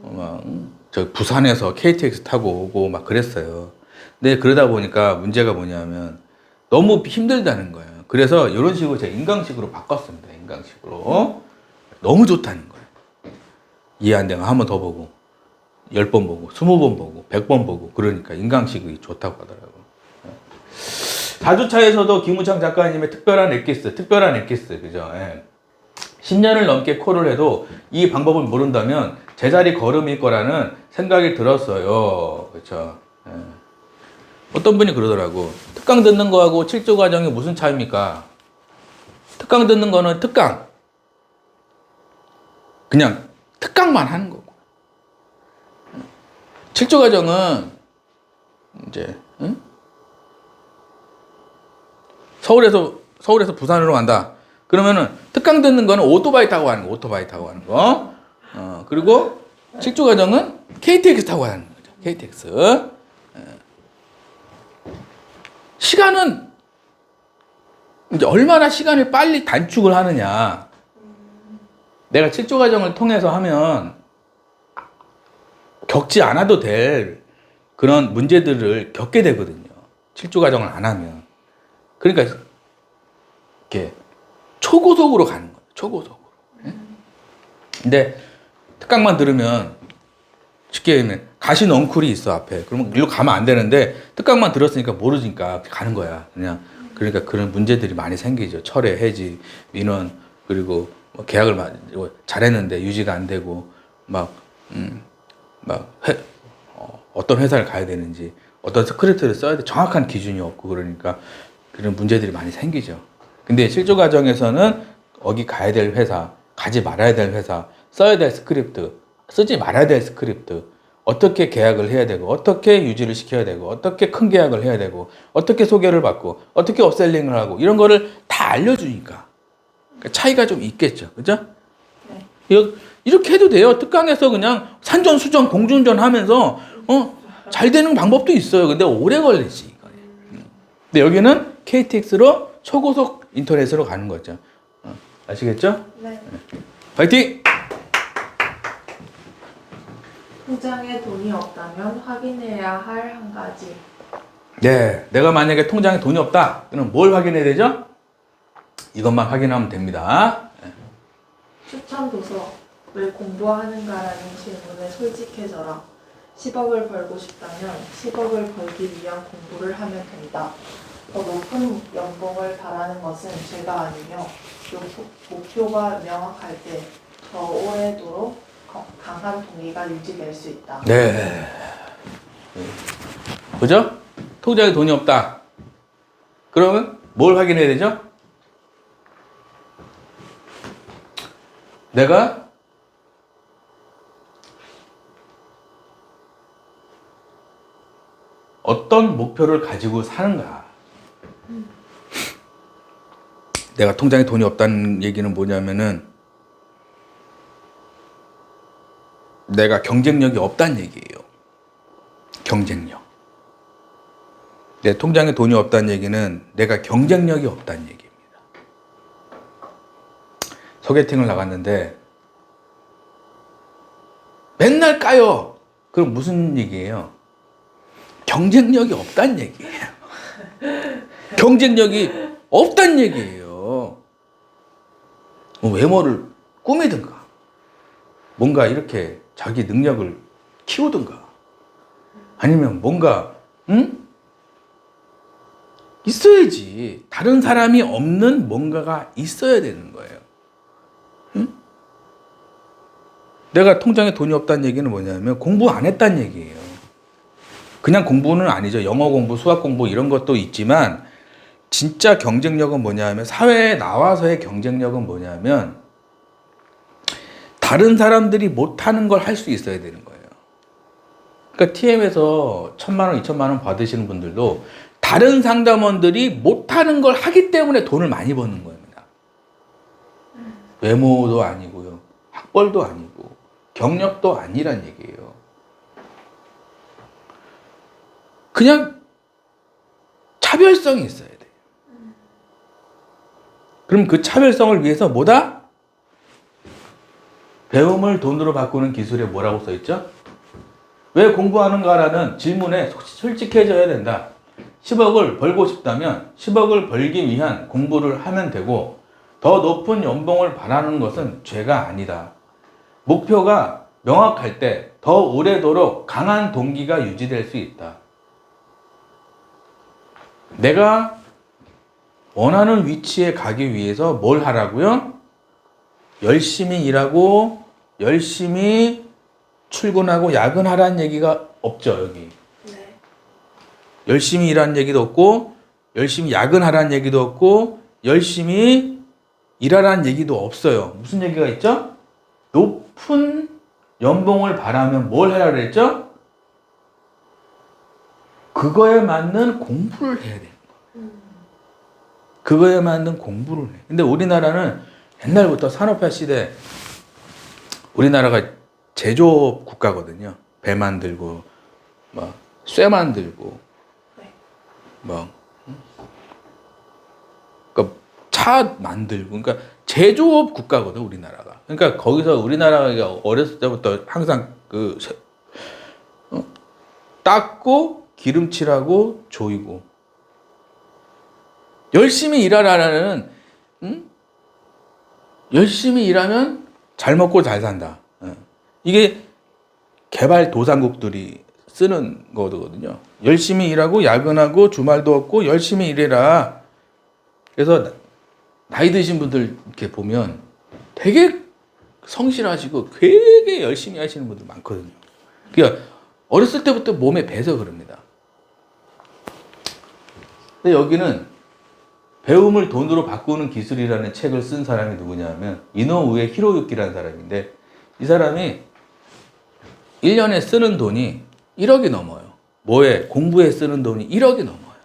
막 저 부산에서 KTX 타고 오고 막 그랬어요. 근데 그러다 보니까 문제가 뭐냐면 너무 힘들다는 거예요. 그래서 이런 식으로 제가 인강식으로 바꿨습니다. 인강식으로. 너무 좋다는 거예요. 이해 안 되면 한 번 더 보고 10번 보고 20번 보고 100번 보고 그러니까 인강식이 좋다고 하더라고요. 4주차에서도 김우창 작가님의 특별한 엑기스, 그죠? 예. 10년을 넘게 콜을 해도 이 방법을 모른다면 제자리 걸음일 거라는 생각이 들었어요. 그렇죠? 예. 어떤 분이 그러더라고. 특강 듣는 거하고 7조 과정이 무슨 차이입니까? 특강 듣는 거는 그냥 특강만 하는 거고. 7조 과정은 이제 서울에서 부산으로 간다. 그러면은 특강 듣는 거는 오토바이 타고 가는 거. 그리고 7조 과정은 KTX 타고 가는 거죠. KTX. 시간은 이제 얼마나 시간을 빨리 단축을 하느냐. 내가 7조 과정을 통해서 하면 겪지 않아도 될 그런 문제들을 겪게 되거든요. 7조 과정을 안 하면. 그러니까 이렇게 초고속으로 가는 거예요. 초고속으로. 근데 특강만 들으면 쉽게 얘기하면 가시 넝쿨이 있어 앞에. 그러면 일로 가면 안 되는데 특강만 들었으니까 모르니까 가는 거야. 그냥 그러니까 그런 문제들이 많이 생기죠. 철회, 해지, 민원 그리고 뭐 계약을 잘했는데 유지가 안 되고 어떤 회사를 가야 되는지 어떤 스크립트를 써야 돼 정확한 기준이 없고 그러니까 그런 문제들이 많이 생기죠. 근데 실조 과정에서는 거기 가야 될 회사, 가지 말아야 될 회사, 써야 될 스크립트, 쓰지 말아야 될 스크립트, 어떻게 계약을 해야 되고, 어떻게 유지를 시켜야 되고, 어떻게 큰 계약을 해야 되고, 어떻게 소개를 받고, 어떻게 업셀링을 하고, 이런 거를 다 알려주니까. 그러니까 차이가 좀 있겠죠. 그죠? 네. 이렇게 해도 돼요. 특강에서 그냥 산전수전, 공중전 하면서, 잘 되는 방법도 있어요. 근데 오래 걸리지. 근데 여기는 KTX로 초고속 인터넷으로 가는 거죠. 아시겠죠? 네. 파이팅! 통장에 돈이 없다면 확인해야 할 한 가지. 네, 내가 만약에 통장에 돈이 없다. 그럼 뭘 확인해야 되죠? 이것만 확인하면 됩니다. 추천 도서. 왜 공부하는가라는 질문에 솔직해져라. 10억을 벌고 싶다면 10억을 벌기 위한 공부를 하면 된다. 더 높은 연봉을 바라는 것은 죄가 아니며 목표가 명확할 때 더 오래도록 강한 동기가 유지될 수 있다. 네. 그죠? 통장에 돈이 없다. 그러면 뭘 확인해야 되죠? 내가 어떤 목표를 가지고 사는가? 내가 통장에 돈이 없다는 얘기는 뭐냐면은 내가 경쟁력이 없다는 얘기예요. 경쟁력. 내 통장에 돈이 없다는 얘기는 내가 경쟁력이 없다는 얘기입니다. 소개팅을 나갔는데 맨날 까요. 그럼 무슨 얘기예요? 경쟁력이 없다는 얘기예요. 경쟁력이 없다는 얘기예요. 외모를 꾸미든가 뭔가 이렇게 자기 능력을 키우든가 아니면 뭔가 있어야지. 다른 사람이 없는 뭔가가 있어야 되는 거예요. 내가 통장에 돈이 없다는 얘기는 뭐냐면 공부 안 했다는 얘기예요. 그냥 공부는 아니죠. 영어 공부, 수학 공부 이런 것도 있지만 진짜 경쟁력은 뭐냐면 사회에 나와서의 경쟁력은 뭐냐면 다른 사람들이 못하는 걸 할 수 있어야 되는 거예요. 그러니까 TM에서 1,000만 원, 2,000만 원 받으시는 분들도 다른 상담원들이 못하는 걸 하기 때문에 돈을 많이 버는 겁니다. 외모도 아니고요. 학벌도 아니고 경력도 아니란 얘기예요. 그냥 차별성이 있어야 돼요. 그럼 그 차별성을 위해서 뭐다? 배움을 돈으로 바꾸는 기술에 뭐라고 써있죠? 왜 공부하는가라는 질문에 솔직해져야 된다. 10억을 벌고 싶다면 10억을 벌기 위한 공부를 하면 되고 더 높은 연봉을 바라는 것은 죄가 아니다. 목표가 명확할 때 더 오래도록 강한 동기가 유지될 수 있다. 내가 원하는 위치에 가기 위해서 뭘 하라고요? 열심히 일하고 열심히 출근하고 야근하라는 얘기가 없죠, 여기. 네. 열심히 일하는 얘기도 없고 열심히 야근하라는 얘기도 없고 열심히 일하라는 얘기도 없어요. 무슨 얘기가 있죠? 높은 연봉을 바라면 뭘 해라 그랬죠? 그거에 맞는 공부를 해야 돼요. 그거에 맞는 공부를 해. 근데 우리나라는 옛날부터 산업화 시대 우리나라가 제조업 국가거든요. 배 만들고 막 쇠 만들고 막 그러니까 차 만들고 그러니까 제조업 국가거든 우리나라가. 그러니까 거기서 우리나라가 어렸을 때부터 항상 닦고 기름칠하고 조이고 열심히 일하라는 열심히 일하면 잘 먹고 잘 산다. 이게 개발도상국들이 쓰는 거거든요. 열심히 일하고 야근하고 주말도 없고 열심히 일해라. 그래서 나이 드신 분들 이렇게 보면 되게 성실하시고 되게 열심히 하시는 분들 많거든요. 그러니까 어렸을 때부터 몸에 배서 그럽니다. 근데 여기는 배움을 돈으로 바꾸는 기술이라는 책을 쓴 사람이 누구냐면 이노우에 히로유키라는 사람인데 이 사람이 1년에 쓰는 돈이 1억이 넘어요. 뭐에? 공부에 쓰는 돈이 1억이 넘어요.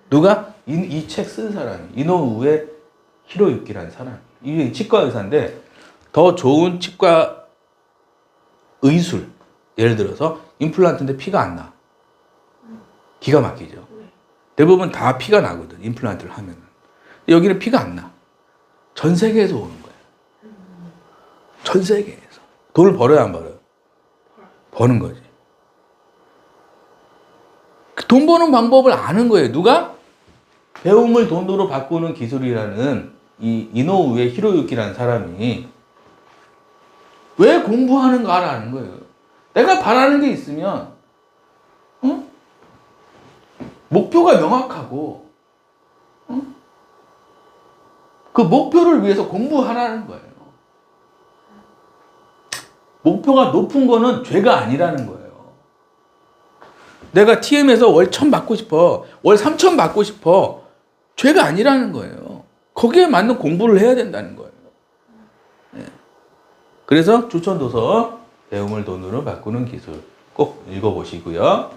누가? 이 책 쓴 사람이 이노우에 히로유키라는 사람. 이 치과 의사인데 더 좋은 치과 의술 예를 들어서 임플란트인데 피가 안 나. 기가 막히죠. 대부분 다 피가 나거든. 임플란트를 하면. 여기는 피가 안 나. 전 세계에서 오는 거예요. 전 세계에서. 돈을 벌어야 안 벌어요? 버는 거지. 돈 버는 방법을 아는 거예요. 누가? 배움을 돈으로 바꾸는 기술이라는 이 이노우에 히로유키라는 사람이 왜 공부하는가를 아는 거예요. 내가 바라는 게 있으면 목표가 명확하고 그 목표를 위해서 공부하라는 거예요. 목표가 높은 거는 죄가 아니라는 거예요. 내가 TM에서 월 1,000 받고 싶어. 월 3,000 받고 싶어. 죄가 아니라는 거예요. 거기에 맞는 공부를 해야 된다는 거예요. 네. 그래서 추천도서 배움을 돈으로 바꾸는 기술 꼭 읽어보시고요.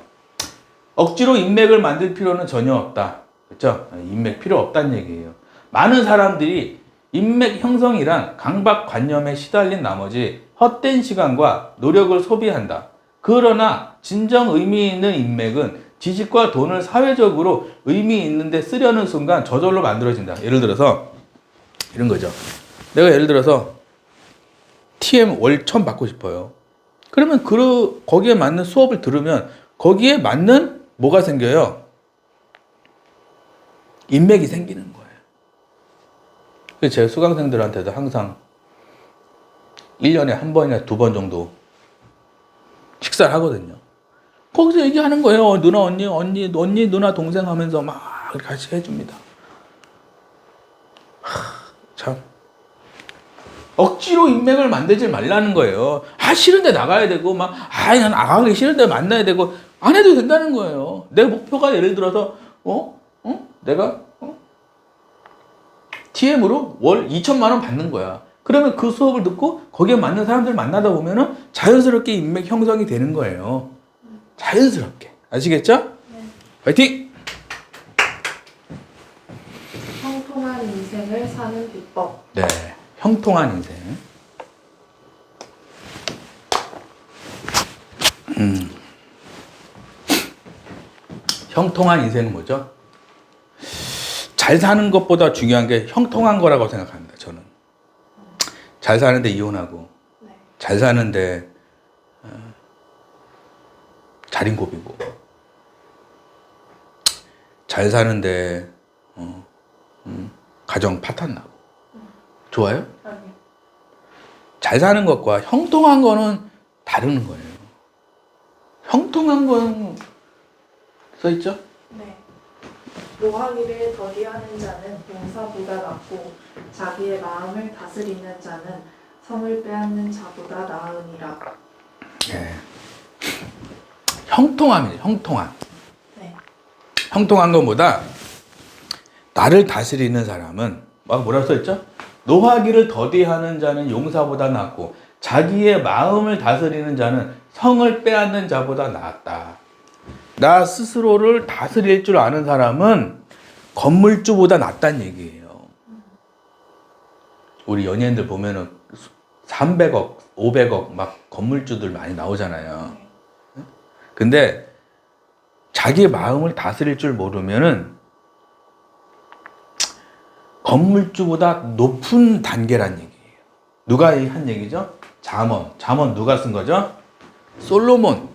억지로 인맥을 만들 필요는 전혀 없다. 그렇죠? 인맥 필요 없다는 얘기예요. 많은 사람들이 인맥 형성이란 강박관념에 시달린 나머지 헛된 시간과 노력을 소비한다. 그러나 진정 의미 있는 인맥은 지식과 돈을 사회적으로 의미 있는데 쓰려는 순간 저절로 만들어진다. 예를 들어서 이런 거죠. 내가 예를 들어서 TM 월 1,000 받고 싶어요. 그러면 거기에 맞는 수업을 들으면 거기에 맞는 뭐가 생겨요? 인맥이 생기는 거예요. 그래서 제가 수강생들한테도 항상 1년에 한 번이나 2번 정도 식사를 하거든요. 거기서 얘기하는 거예요. 누나, 언니, 누나, 동생 하면서 막 같이 해줍니다. 참. 억지로 인맥을 만들지 말라는 거예요. 싫은데 나가야 되고, 난 나가기 싫은데 만나야 되고, 안 해도 된다는 거예요. 내 목표가 예를 들어서, 내가, TM으로 월 2천만 원 받는 거야. 그러면 그 수업을 듣고 거기에 맞는 사람들 만나다 보면은 자연스럽게 인맥 형성이 되는 거예요. 자연스럽게. 아시겠죠? 네. 화이팅! 형통한 인생을 사는 비법. 네. 형통한 인생. 형통한 인생은 뭐죠? 잘 사는 것보다 중요한 게 형통한 거라고 생각합니다. 저는. 잘 사는데 이혼하고, 네. 잘 사는데 자린고비고, 잘 사는데 가정 파탄 나고. 좋아요? 아니요. 잘 사는 것과 형통한 거는 다른 거예요. 형통한 건 써있죠? 네. 노하기를 더디하는 자는 용사보다 낫고 자기의 마음을 다스리는 자는 성을 빼앗는 자보다 나으니라. 네. 형통함이죠. 형통함. 네. 형통한 것보다 나를 다스리는 사람은 뭐라고 써있죠? 노하기를 더디하는 자는 용사보다 낫고 자기의 마음을 다스리는 자는 성을 빼앗는 자보다 낫다. 나 스스로를 다스릴 줄 아는 사람은 건물주보다 낫다는 얘기예요. 우리 연예인들 보면은 300억, 500억 막 건물주들 많이 나오잖아요. 근데 자기의 마음을 다스릴 줄 모르면은 건물주보다 높은 단계란 얘기예요. 누가 한 얘기죠? 잠언. 잠언 누가 쓴 거죠? 솔로몬.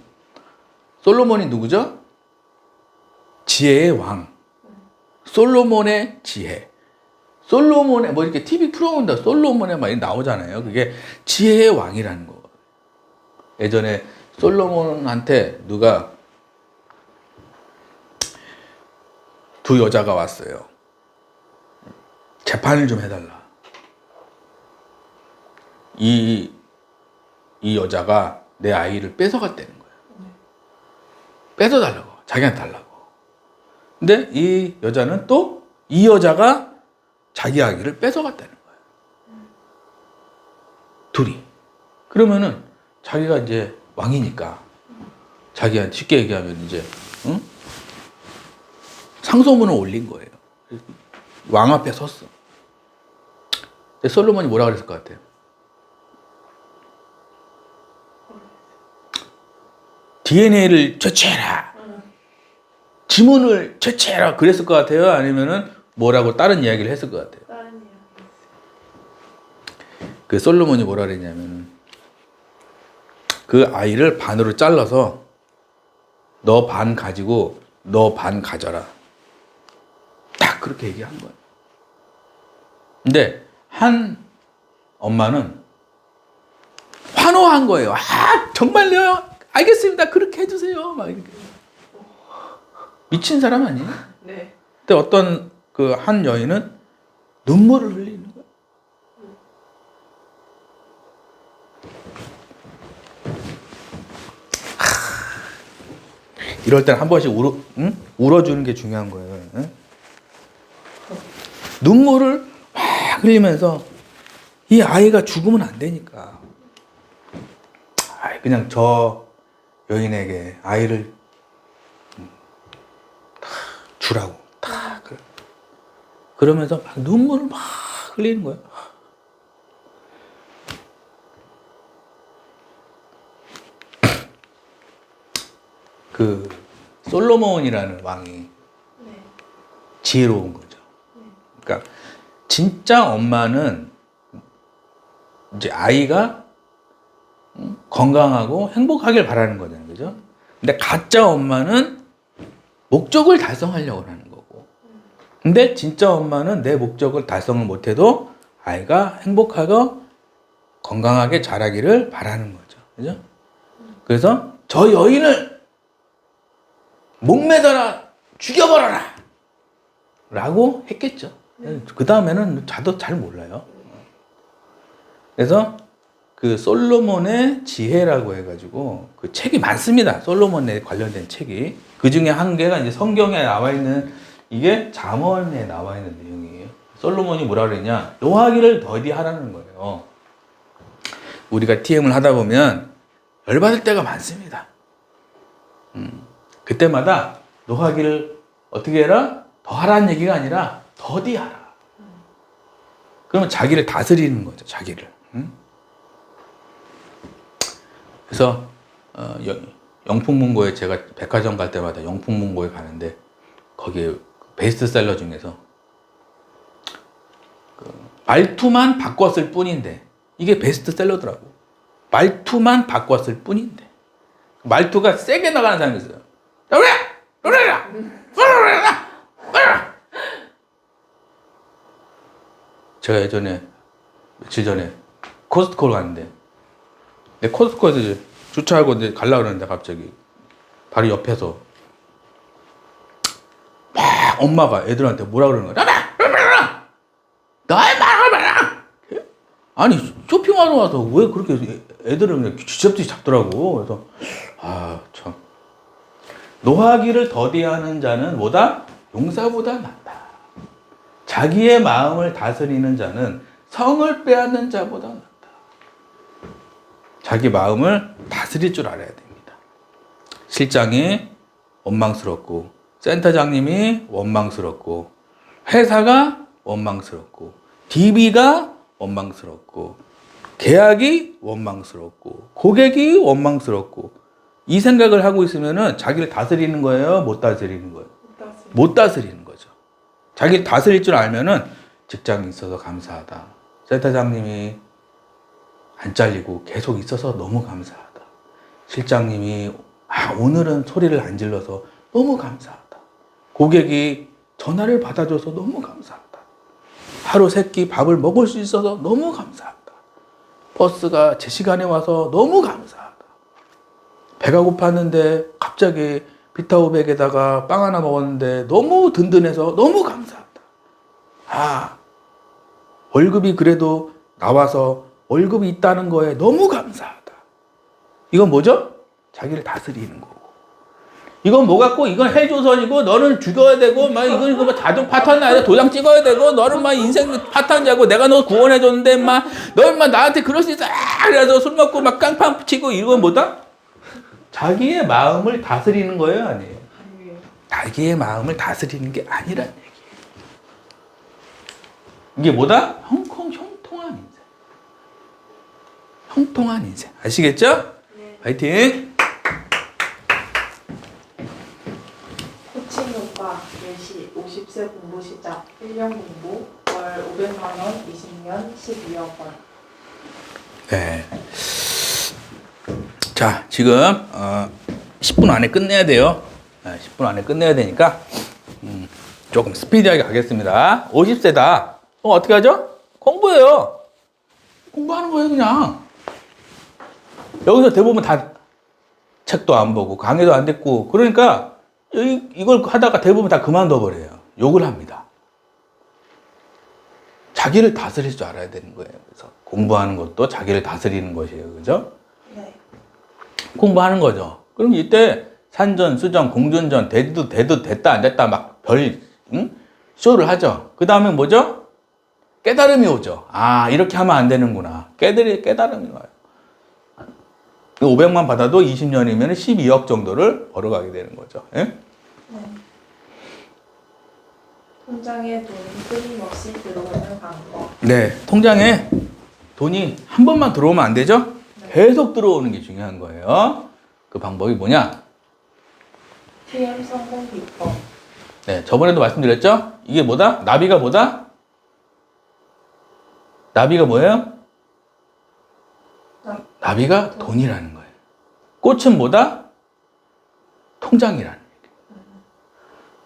솔로몬이 누구죠? 지혜의 왕. 솔로몬의 지혜. 솔로몬의 이렇게 TV 프로그램도 솔로몬의 말이 나오잖아요. 그게 지혜의 왕이라는 거. 예전에 솔로몬한테 누가 두 여자가 왔어요. 재판을 좀 해달라. 이 여자가 내 아이를 뺏어갔다는 거예요. 뺏어달라고. 자기한테 달라고. 근데 이 여자는 또 이 여자가 자기 아기를 뺏어갔다는 거예요. 둘이. 그러면은 자기가 이제 왕이니까 자기한테 쉽게 얘기하면 이제 상소문을 올린 거예요. 왕 앞에 섰어. 근데 솔로몬이 뭐라 그랬을 것 같아요? DNA를 채취해라. 지문을 채취해라. 그랬을 것 같아요? 아니면은 뭐라고 다른 이야기를 했을 것 같아요? 다른 이야기. 그 솔로몬이 뭐라 그랬냐면은 그 아이를 반으로 잘라서 너 반 가지고 너 반 가져라. 딱 그렇게 얘기한 거예요. 근데 한 엄마는 환호한 거예요. 아, 정말요? 알겠습니다. 그렇게 해주세요. 막 이렇게. 미친 사람 아니에요? 네. 근데 어떤 그 한 여인은 눈물을 흘리는 거예요. 이럴 땐 한 번씩 울어주는 게 중요한 거예요. 응? 눈물을 막 흘리면서 이 아이가 죽으면 안 되니까 그냥 저 여인에게 아이를 다 주라고 다 그러면서 막 눈물을 막 흘리는 거예요. 그 솔로몬이라는 왕이 네. 지혜로운 거죠. 그러니까 진짜 엄마는 이제 아이가 건강하고 행복하길 바라는 거잖아요. 그죠? 근데 가짜 엄마는 목적을 달성하려고 하는 거고. 근데 진짜 엄마는 내 목적을 달성을 못해도 아이가 행복하고 건강하게 자라기를 바라는 거죠. 그죠? 그래서 저 여인을 목매달아 죽여버려라! 라고 했겠죠. 그 다음에는 자도 잘 몰라요. 그래서 그 솔로몬의 지혜라고 해가지고 그 책이 많습니다. 솔로몬에 관련된 책이. 그 중에 한 개가 이제 성경에 나와 있는 이게 잠언에 나와 있는 내용이에요. 솔로몬이 뭐라 그랬냐? 노하기를 더디하라는 거예요. 우리가 TM을 하다 보면 열받을 때가 많습니다. 그때마다 노하기를 어떻게 해라? 더 하라는 얘기가 아니라 더디하라. 그러면 자기를 다스리는 거죠. 자기를. 그래서 영풍문고에 제가 백화점 갈 때마다 영풍문고에 가는데 거기에 베스트셀러 중에서 말투만 바꿨을 뿐인데 이게 베스트셀러더라고. 말투만 바꿨을 뿐인데 말투가 세게 나가는 사람이 있어요. 노래라! 제가 예전에 며칠 전에 코스트코를 갔는데 코스트코에서 이제 주차하고 이제 가려고 그러는데 갑자기 바로 옆에서 막 엄마가 애들한테 뭐라 그러는 거야? 너의 말을 봐라! 아니 쇼핑하러 와서 왜 그렇게 애들을 그냥 쥐잡듯이 잡더라고. 그래서 참 노하기를 더디하는 자는 뭐다? 용사보다 낫다. 자기의 마음을 다스리는 자는 성을 빼앗는 자보다 낫다. 자기 마음을 다스릴 줄 알아야 됩니다. 실장이 원망스럽고 센터장님이 원망스럽고 회사가 원망스럽고 DB가 원망스럽고 계약이 원망스럽고 고객이 원망스럽고 이 생각을 하고 있으면은 자기를 다스리는 거예요? 못 다스리는 거예요? 못 다스리는 거죠. 자기를 다스릴 줄 알면은 직장이 있어서 감사하다. 센터장님이 안 잘리고 계속 있어서 너무 감사하다. 실장님이 오늘은 소리를 안 질러서 너무 감사하다. 고객이 전화를 받아줘서 너무 감사하다. 하루 세끼 밥을 먹을 수 있어서 너무 감사하다. 버스가 제 시간에 와서 너무 감사하다. 배가 고팠는데 갑자기 비타오백에다가 빵 하나 먹었는데 너무 든든해서 너무 감사하다. 월급이 그래도 나와서 월급이 있다는 거에 너무 감사하다. 이건 뭐죠? 자기를 다스리는 거고. 이건 뭐 같고, 이건 헬조선이고, 너는 죽여야 되고, 막 이건 뭐 자동 파탄 아니라 도장 찍어야 되고, 너는 막 인생 파탄자고, 내가 너 구원해줬는데, 막, 너 나한테 그럴 수 있어. 그래서 술 먹고 막 깡판 치고, 이건 뭐다? 자기의 마음을 다스리는 거예요, 아니에요? 자기의 마음을 다스리는 게 아니란 얘기예요. 이게 뭐다? 형통한 인생. 형통한 인생. 아시겠죠? 네. 파이팅! 코칭 효과 예시 50세 공부 시작 1년 공부 월 500만 원 20년 12억 원. 네. 자, 지금 10분 안에 끝내야 돼요. 10분 안에 끝내야 되니까 조금 스피디하게 가겠습니다. 50세다. 어떻게 하죠? 공부해요. 공부하는 거예요, 그냥. 여기서 대부분 다 책도 안 보고 강의도 안 듣고 그러니까 이걸 하다가 대부분 다 그만둬 버려요. 욕을 합니다. 자기를 다스릴 줄 알아야 되는 거예요. 그래서 공부하는 것도 자기를 다스리는 것이에요. 그죠? 네. 공부하는 거죠. 그럼 이때 산전, 수전, 공전전, 대도 됐다 안 됐다 막 쇼를 하죠. 그 다음에 뭐죠? 깨달음이 오죠. 아, 이렇게 하면 안 되는구나. 깨달음이 와요. 500만 받아도 20년이면 12억 정도를 벌어가게 되는 거죠. 예? 네. 통장에 돈이 끊임없이 들어오는 방법. 네, 통장에 돈이 한 번만 들어오면 안 되죠? 네. 계속 들어오는 게 중요한 거예요. 그 방법이 뭐냐? TM 성공 비법. 네, 저번에도 말씀드렸죠? 이게 뭐다? 나비가 뭐다? 나비가 뭐예요? 나비가 돈이라는 거예요. 꽃은 뭐다? 통장이라는 얘기예요.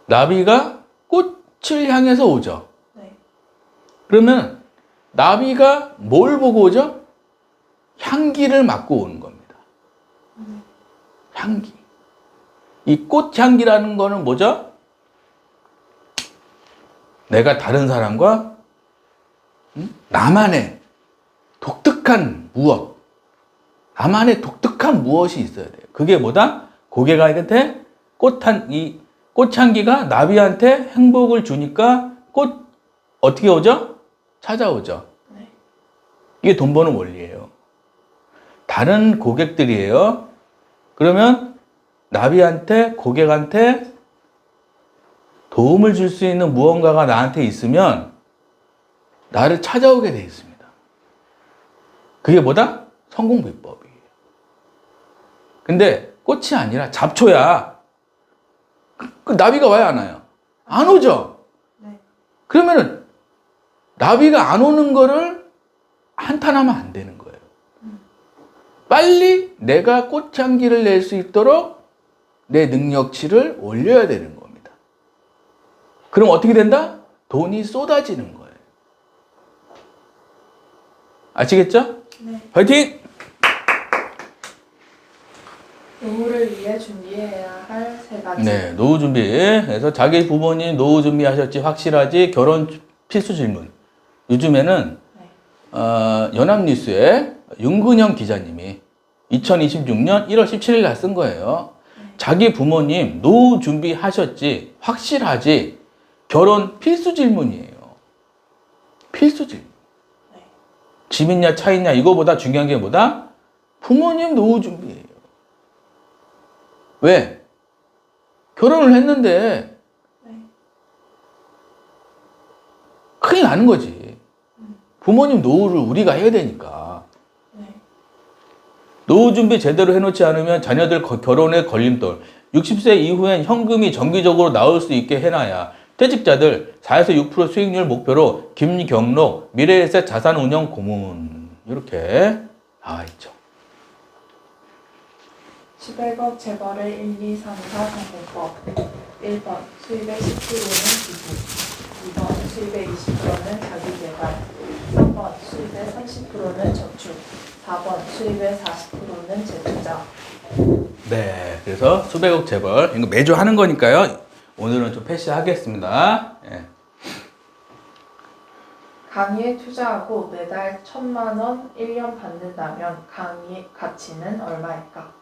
나비가 꽃을 향해서 오죠. 네. 그러면 나비가 뭘 보고 오죠? 향기를 맡고 오는 겁니다. 향기. 이 꽃향기라는 거는 뭐죠? 내가 다른 사람과 나만의 독특한 무엇, 나만의 독특한 무엇이 있어야 돼요. 그게 뭐다? 고객한테 이 꽃향기가 나비한테 행복을 주니까 어떻게 오죠? 찾아오죠. 네. 이게 돈 버는 원리예요. 다른 고객들이에요. 그러면 나비한테, 고객한테 도움을 줄 수 있는 무언가가 나한테 있으면 나를 찾아오게 돼 있습니다. 그게 뭐다? 성공 비법이에요. 근데 꽃이 아니라 잡초야. 그 나비가 와요, 안 와요? 안 오죠? 네. 그러면은 나비가 안 오는 거를 한탄하면 안 되는 거예요. 빨리 내가 꽃향기를 낼 수 있도록 내 능력치를 올려야 되는 겁니다. 그럼 어떻게 된다? 돈이 쏟아지는 거예요. 아시겠죠? 네. 화이팅! 노후를 위해 준비해야 할 세 가지. 네, 노후 준비. 그래서 자기 부모님 노후 준비하셨지 확실하지? 결혼 필수 질문. 요즘에는 연합뉴스에 윤근영 기자님이 2026년 1월 17일 날 쓴 거예요. 자기 부모님 노후 준비하셨지 확실하지? 결혼 필수 질문이에요. 필수 질문. 네. 집 있냐 차 있냐 이거보다 중요한 게 뭐다? 부모님 노후 준비예요. 왜? 결혼을 했는데 네. 큰일 나는 거지. 부모님 노후를 우리가 해야 되니까. 네. 노후 준비 제대로 해놓지 않으면 자녀들 결혼에 걸림돌. 60세 이후엔 현금이 정기적으로 나올 수 있게 해놔야 퇴직자들 4에서 6% 수익률 목표로 김경록 미래에셋 자산운용 고문 이렇게 나와 있죠. 11억 재벌의 1, 2, 3, 4 성공법. 1번 수입의 10%는 기부, 2번 수입의 20%는 자기개발, 3번 수입의 30%는 저축, 4번 수입의 40%는 재투자. 네, 그래서 수백억 재벌 이거 매주 하는 거니까요. 오늘은 좀 패시하겠습니다. 예. 강의에 투자하고 매달 1,000만 원 1년 받는다면 강의 가치는 얼마일까?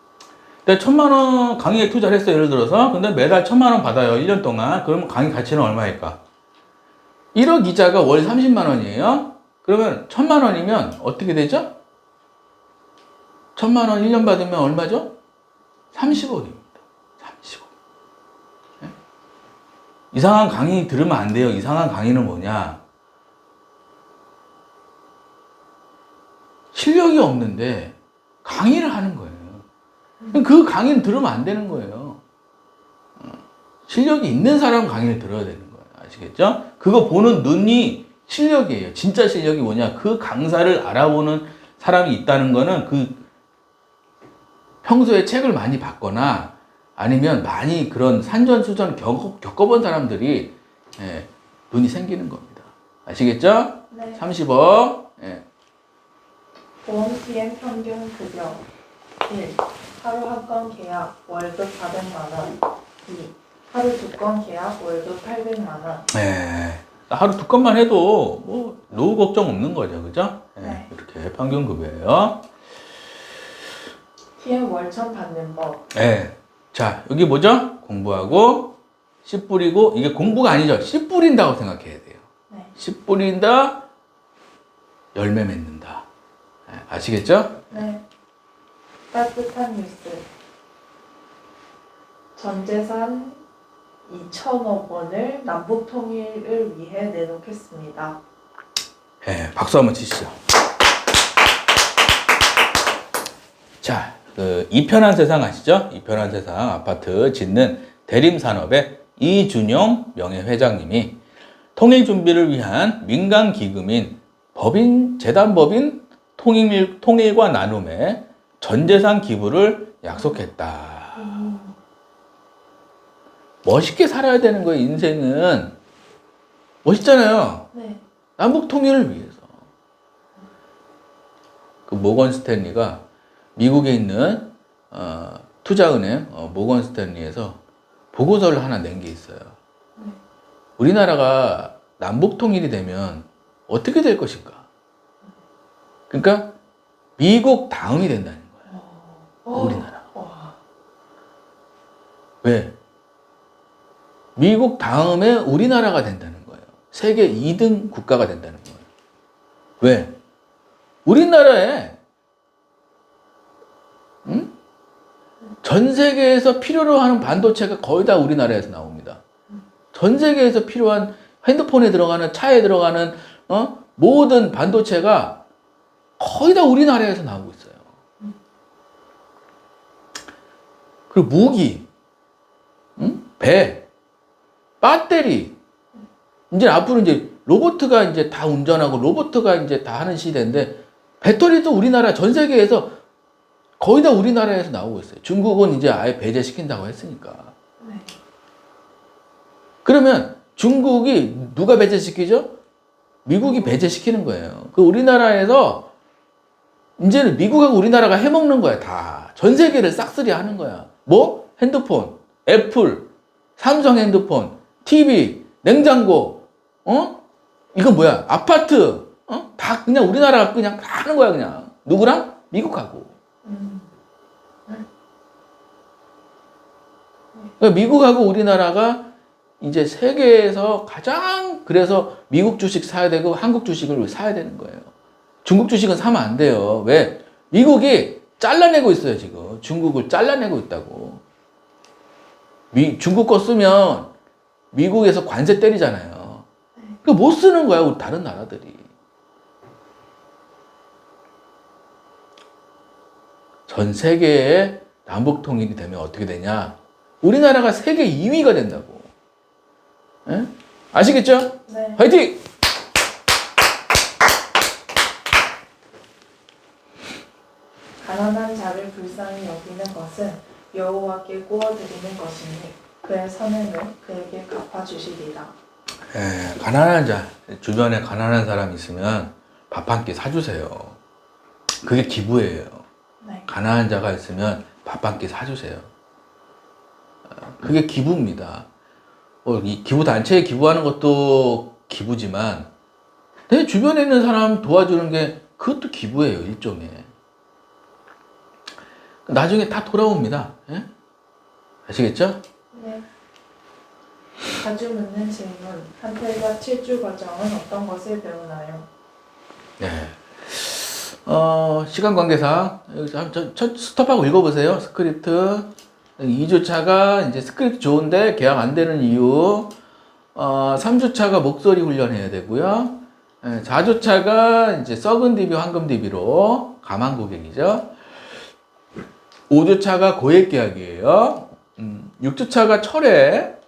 근데 1,000만 원 강의에 투자를 했어요. 예를 들어서. 근데 매달 1,000만 원 받아요. 1년 동안. 그러면 강의 가치는 얼마일까? 1억 이자가 월 30만 원이에요. 그러면 1,000만 원이면 어떻게 되죠? 1,000만 원 1년 받으면 얼마죠? 30억입니다. 30억. 네? 이상한 강의 들으면 안 돼요. 이상한 강의는 뭐냐? 실력이 없는데 강의를 하는 거예요. 그 강의는 들으면 안 되는 거예요. 실력이 있는 사람 강의를 들어야 되는 거예요. 아시겠죠? 그거 보는 눈이 실력이에요. 진짜 실력이 뭐냐? 그 강사를 알아보는 사람이 있다는 거는 그 평소에 책을 많이 봤거나 아니면 많이 그런 산전수전 겪어본 사람들이 예, 눈이 생기는 겁니다. 아시겠죠? 네. 30억. 예. 보험 TM 평균 급여 1. 하루 한 건 계약 월급 400만 원 2. 하루 2건 계약 월급 800만 원 예. 하루 2건만 해도 뭐 노후 걱정 없는 거죠. 그죠? 예. 네. 이렇게 평균 급여예요. TM 월천 받는 법 예. 자, 여기 뭐죠? 공부하고 씨 뿌리고 이게 공부가 아니죠. 씨 뿌린다고 생각해야 돼요. 네. 씨 뿌린다, 열매 맺는다. 예, 아시겠죠? 네. 따뜻한 뉴스 전재산 2천억 원을 남북 통일을 위해 내놓겠습니다. 예, 박수 한번 치시죠. 자, 그 이편한 세상 아시죠? 이편한 세상 아파트 짓는 대림산업의 이준용 명예회장님이 통일 준비를 위한 민간 기금인 재단법인 통일과 나눔에 전재산 기부를 약속했다. 멋있게 살아야 되는 거예요, 인생은. 멋있잖아요. 네. 남북 통일을 위해서. 그 모건 스탠리가 미국에 있는 투자은행 모건 스탠리에서 보고서를 하나 낸 게 있어요. 우리나라가 남북 통일이 되면 어떻게 될 것인가? 그러니까 미국 다음이 된다는 거예요. 우리나라. 왜? 미국 다음에 우리나라가 된다는 거예요. 세계 2등 국가가 된다는 거예요. 왜? 우리나라에 전 세계에서 필요로 하는 반도체가 거의 다 우리나라에서 나옵니다. 전 세계에서 필요한 핸드폰에 들어가는 차에 들어가는 모든 반도체가 거의 다 우리나라에서 나오고 있어요. 그리고 무기, 배, 배터리. 이제 앞으로 이제 로봇가 이제 다 운전하고 로봇가 이제 다 하는 시대인데 배터리도 우리나라 전 세계에서 거의 다 우리나라에서 나오고 있어요. 중국은 이제 아예 배제시킨다고 했으니까. 네. 그러면 중국이 누가 배제시키죠? 미국이 배제시키는 거예요. 그 우리나라에서 이제는 미국하고 우리나라가 해먹는 거야, 다. 전 세계를 싹쓸이 하는 거야. 뭐? 핸드폰, 애플, 삼성 핸드폰, TV, 냉장고, 이건 뭐야? 아파트, 다 그냥 우리나라가 그냥 다 하는 거야, 그냥. 누구랑? 미국하고. 그러니까 미국하고 우리나라가 이제 세계에서 가장 그래서 미국 주식 사야 되고 한국 주식을 사야 되는 거예요. 중국 주식은 사면 안 돼요. 왜? 미국이 잘라내고 있어요, 지금. 중국을 잘라내고 있다고. 중국 거 쓰면 미국에서 관세 때리잖아요. 그 못 쓰는 거야, 우리 다른 나라들이. 전 세계에 남북 통일이 되면 어떻게 되냐? 우리나라가 세계 2위가 된다고. 예? 아시겠죠? 네. 화이팅! 가난한 자를 불쌍히 여기는 것은 여호와께 구워드리는 것이니 그의 선행을 그에게 갚아주시리라. 예, 가난한 자, 주변에 가난한 사람 있으면 밥 한 끼 사주세요. 그게 기부예요. 네. 가난한 자가 있으면 밥 한 끼 사주세요. 그게 기부입니다. 이 기부 단체에 기부하는 것도 기부지만 내 주변에 있는 사람 도와주는 게 그것도 기부예요, 일종의. 나중에 다 돌아옵니다. 예? 아시겠죠? 네. 자주 묻는 질문. 한텔과 7주 과정은 어떤 것을 배우나요? 네. 시간 관계상 여기서 첫 스톱하고 읽어보세요. 스크립트. 2주차가 이제 스크립트 좋은데 계약 안 되는 이유. 3주차가 목소리 훈련해야 되고요. 4주차가 이제 썩은 DB, 황금 DB로 감한 고객이죠. 5주차가 고액 계약이에요. 6주차가 철회.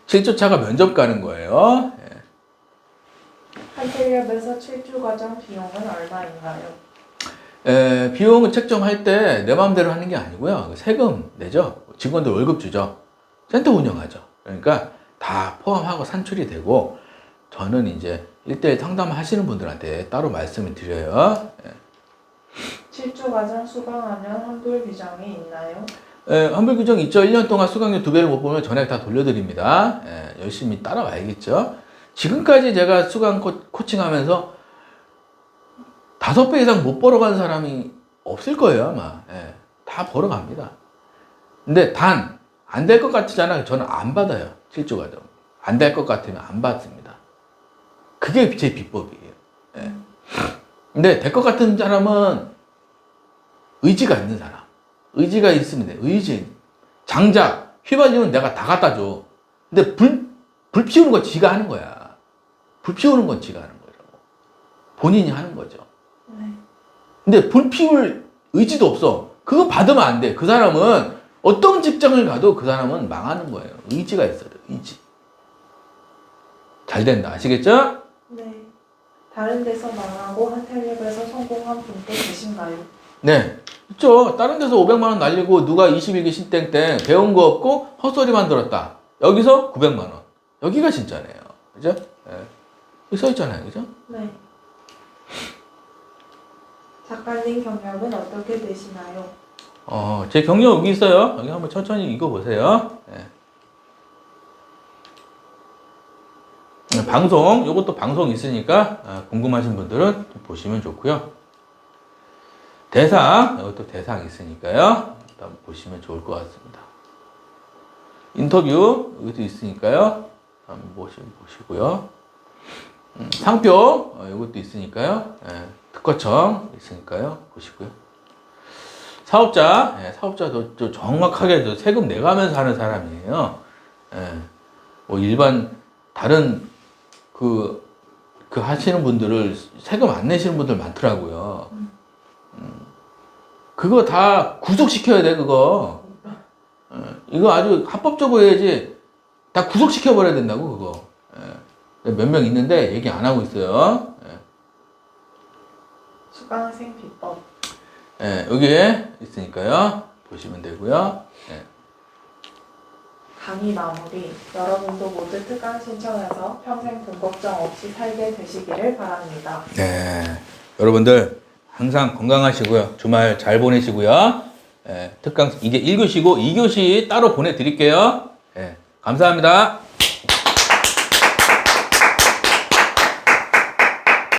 7주차가 면접 가는 거예요. 한텔랩에서 7주 과정 비용은 얼마인가요? 비용을 책정할 때 내 마음대로 하는 게 아니고요. 세금 내죠. 직원들 월급 주죠. 센터 운영하죠. 그러니까 다 포함하고 산출이 되고 저는 이제 1대1 상담하시는 분들한테 따로 말씀을 드려요. 7주 과정 수강하면 환불 규정이 있나요? 환불 규정 있죠. 1년 동안 수강료 2배를 못 보면 전액 다 돌려드립니다. 열심히 따라와야겠죠. 지금까지 제가 수강 코칭하면서 5배 이상 못 벌어간 사람이 없을 거예요, 아마. 다 벌어갑니다. 근데 단, 안 될 것 같잖아요. 저는 안 받아요. 7주 과정. 안 될 것 같으면 안 받습니다. 그게 제 비법이에요. 근데 될 것 같은 사람은 의지가 있는 사람. 의지가 있으면 돼. 의지. 장작, 휘발유는 내가 다 갖다 줘. 근데 불 피우는 건 지가 하는 거야. 불 피우는 건 지가 하는 거라고. 본인이 하는 거죠. 네. 근데 불 피울 의지도 없어. 그거 받으면 안 돼. 그 사람은 어떤 직장을 가도 그 사람은 망하는 거예요. 의지가 있어야 돼. 의지. 잘 된다. 아시겠죠? 네. 다른 데서 망하고 한텔랩에서 성공한 분도 계신가요? 네. 있죠. 다른 데서 500만 원 날리고 누가 21기 신땡땡 배운 거 없고 헛소리만 들었다. 여기서 900만 원. 여기가 진짜네요. 그죠? 여기 써 있잖아요. 그죠? 네. 작가님 경력은 어떻게 되시나요? 제 경력 여기 있어요. 여기 한번 천천히 읽어보세요. 방송, 요것도 방송 있으니까 궁금하신 분들은 좀 보시면 좋고요. 대상, 이것도 대상 있으니까요. 한번 보시면 좋을 것 같습니다. 인터뷰, 여기도 있으니까요. 한번 보시고요. 상표, 이것도 있으니까요. 특허청 있으니까요. 보시고요. 사업자, 사업자도 좀 정확하게 세금 내가면서 하는 사람이에요. 뭐 일반 다른 그 하시는 분들을 세금 안 내시는 분들 많더라고요. 그거 다 구속시켜야 돼, 그거. 이거 아주 합법적으로 해야지. 다 구속시켜버려야 된다고, 그거. 몇 명 있는데 얘기 안 하고 있어요. 수강생 비법. 여기에 있으니까요. 보시면 되고요. 강의 마무리. 여러분도 모두 특강 신청해서 평생 돈 걱정 없이 살게 되시기를 바랍니다. 네. 여러분들 항상 건강하시고요. 주말 잘 보내시고요. 특강 이게 1교시고 2교시 따로 보내드릴게요. 감사합니다.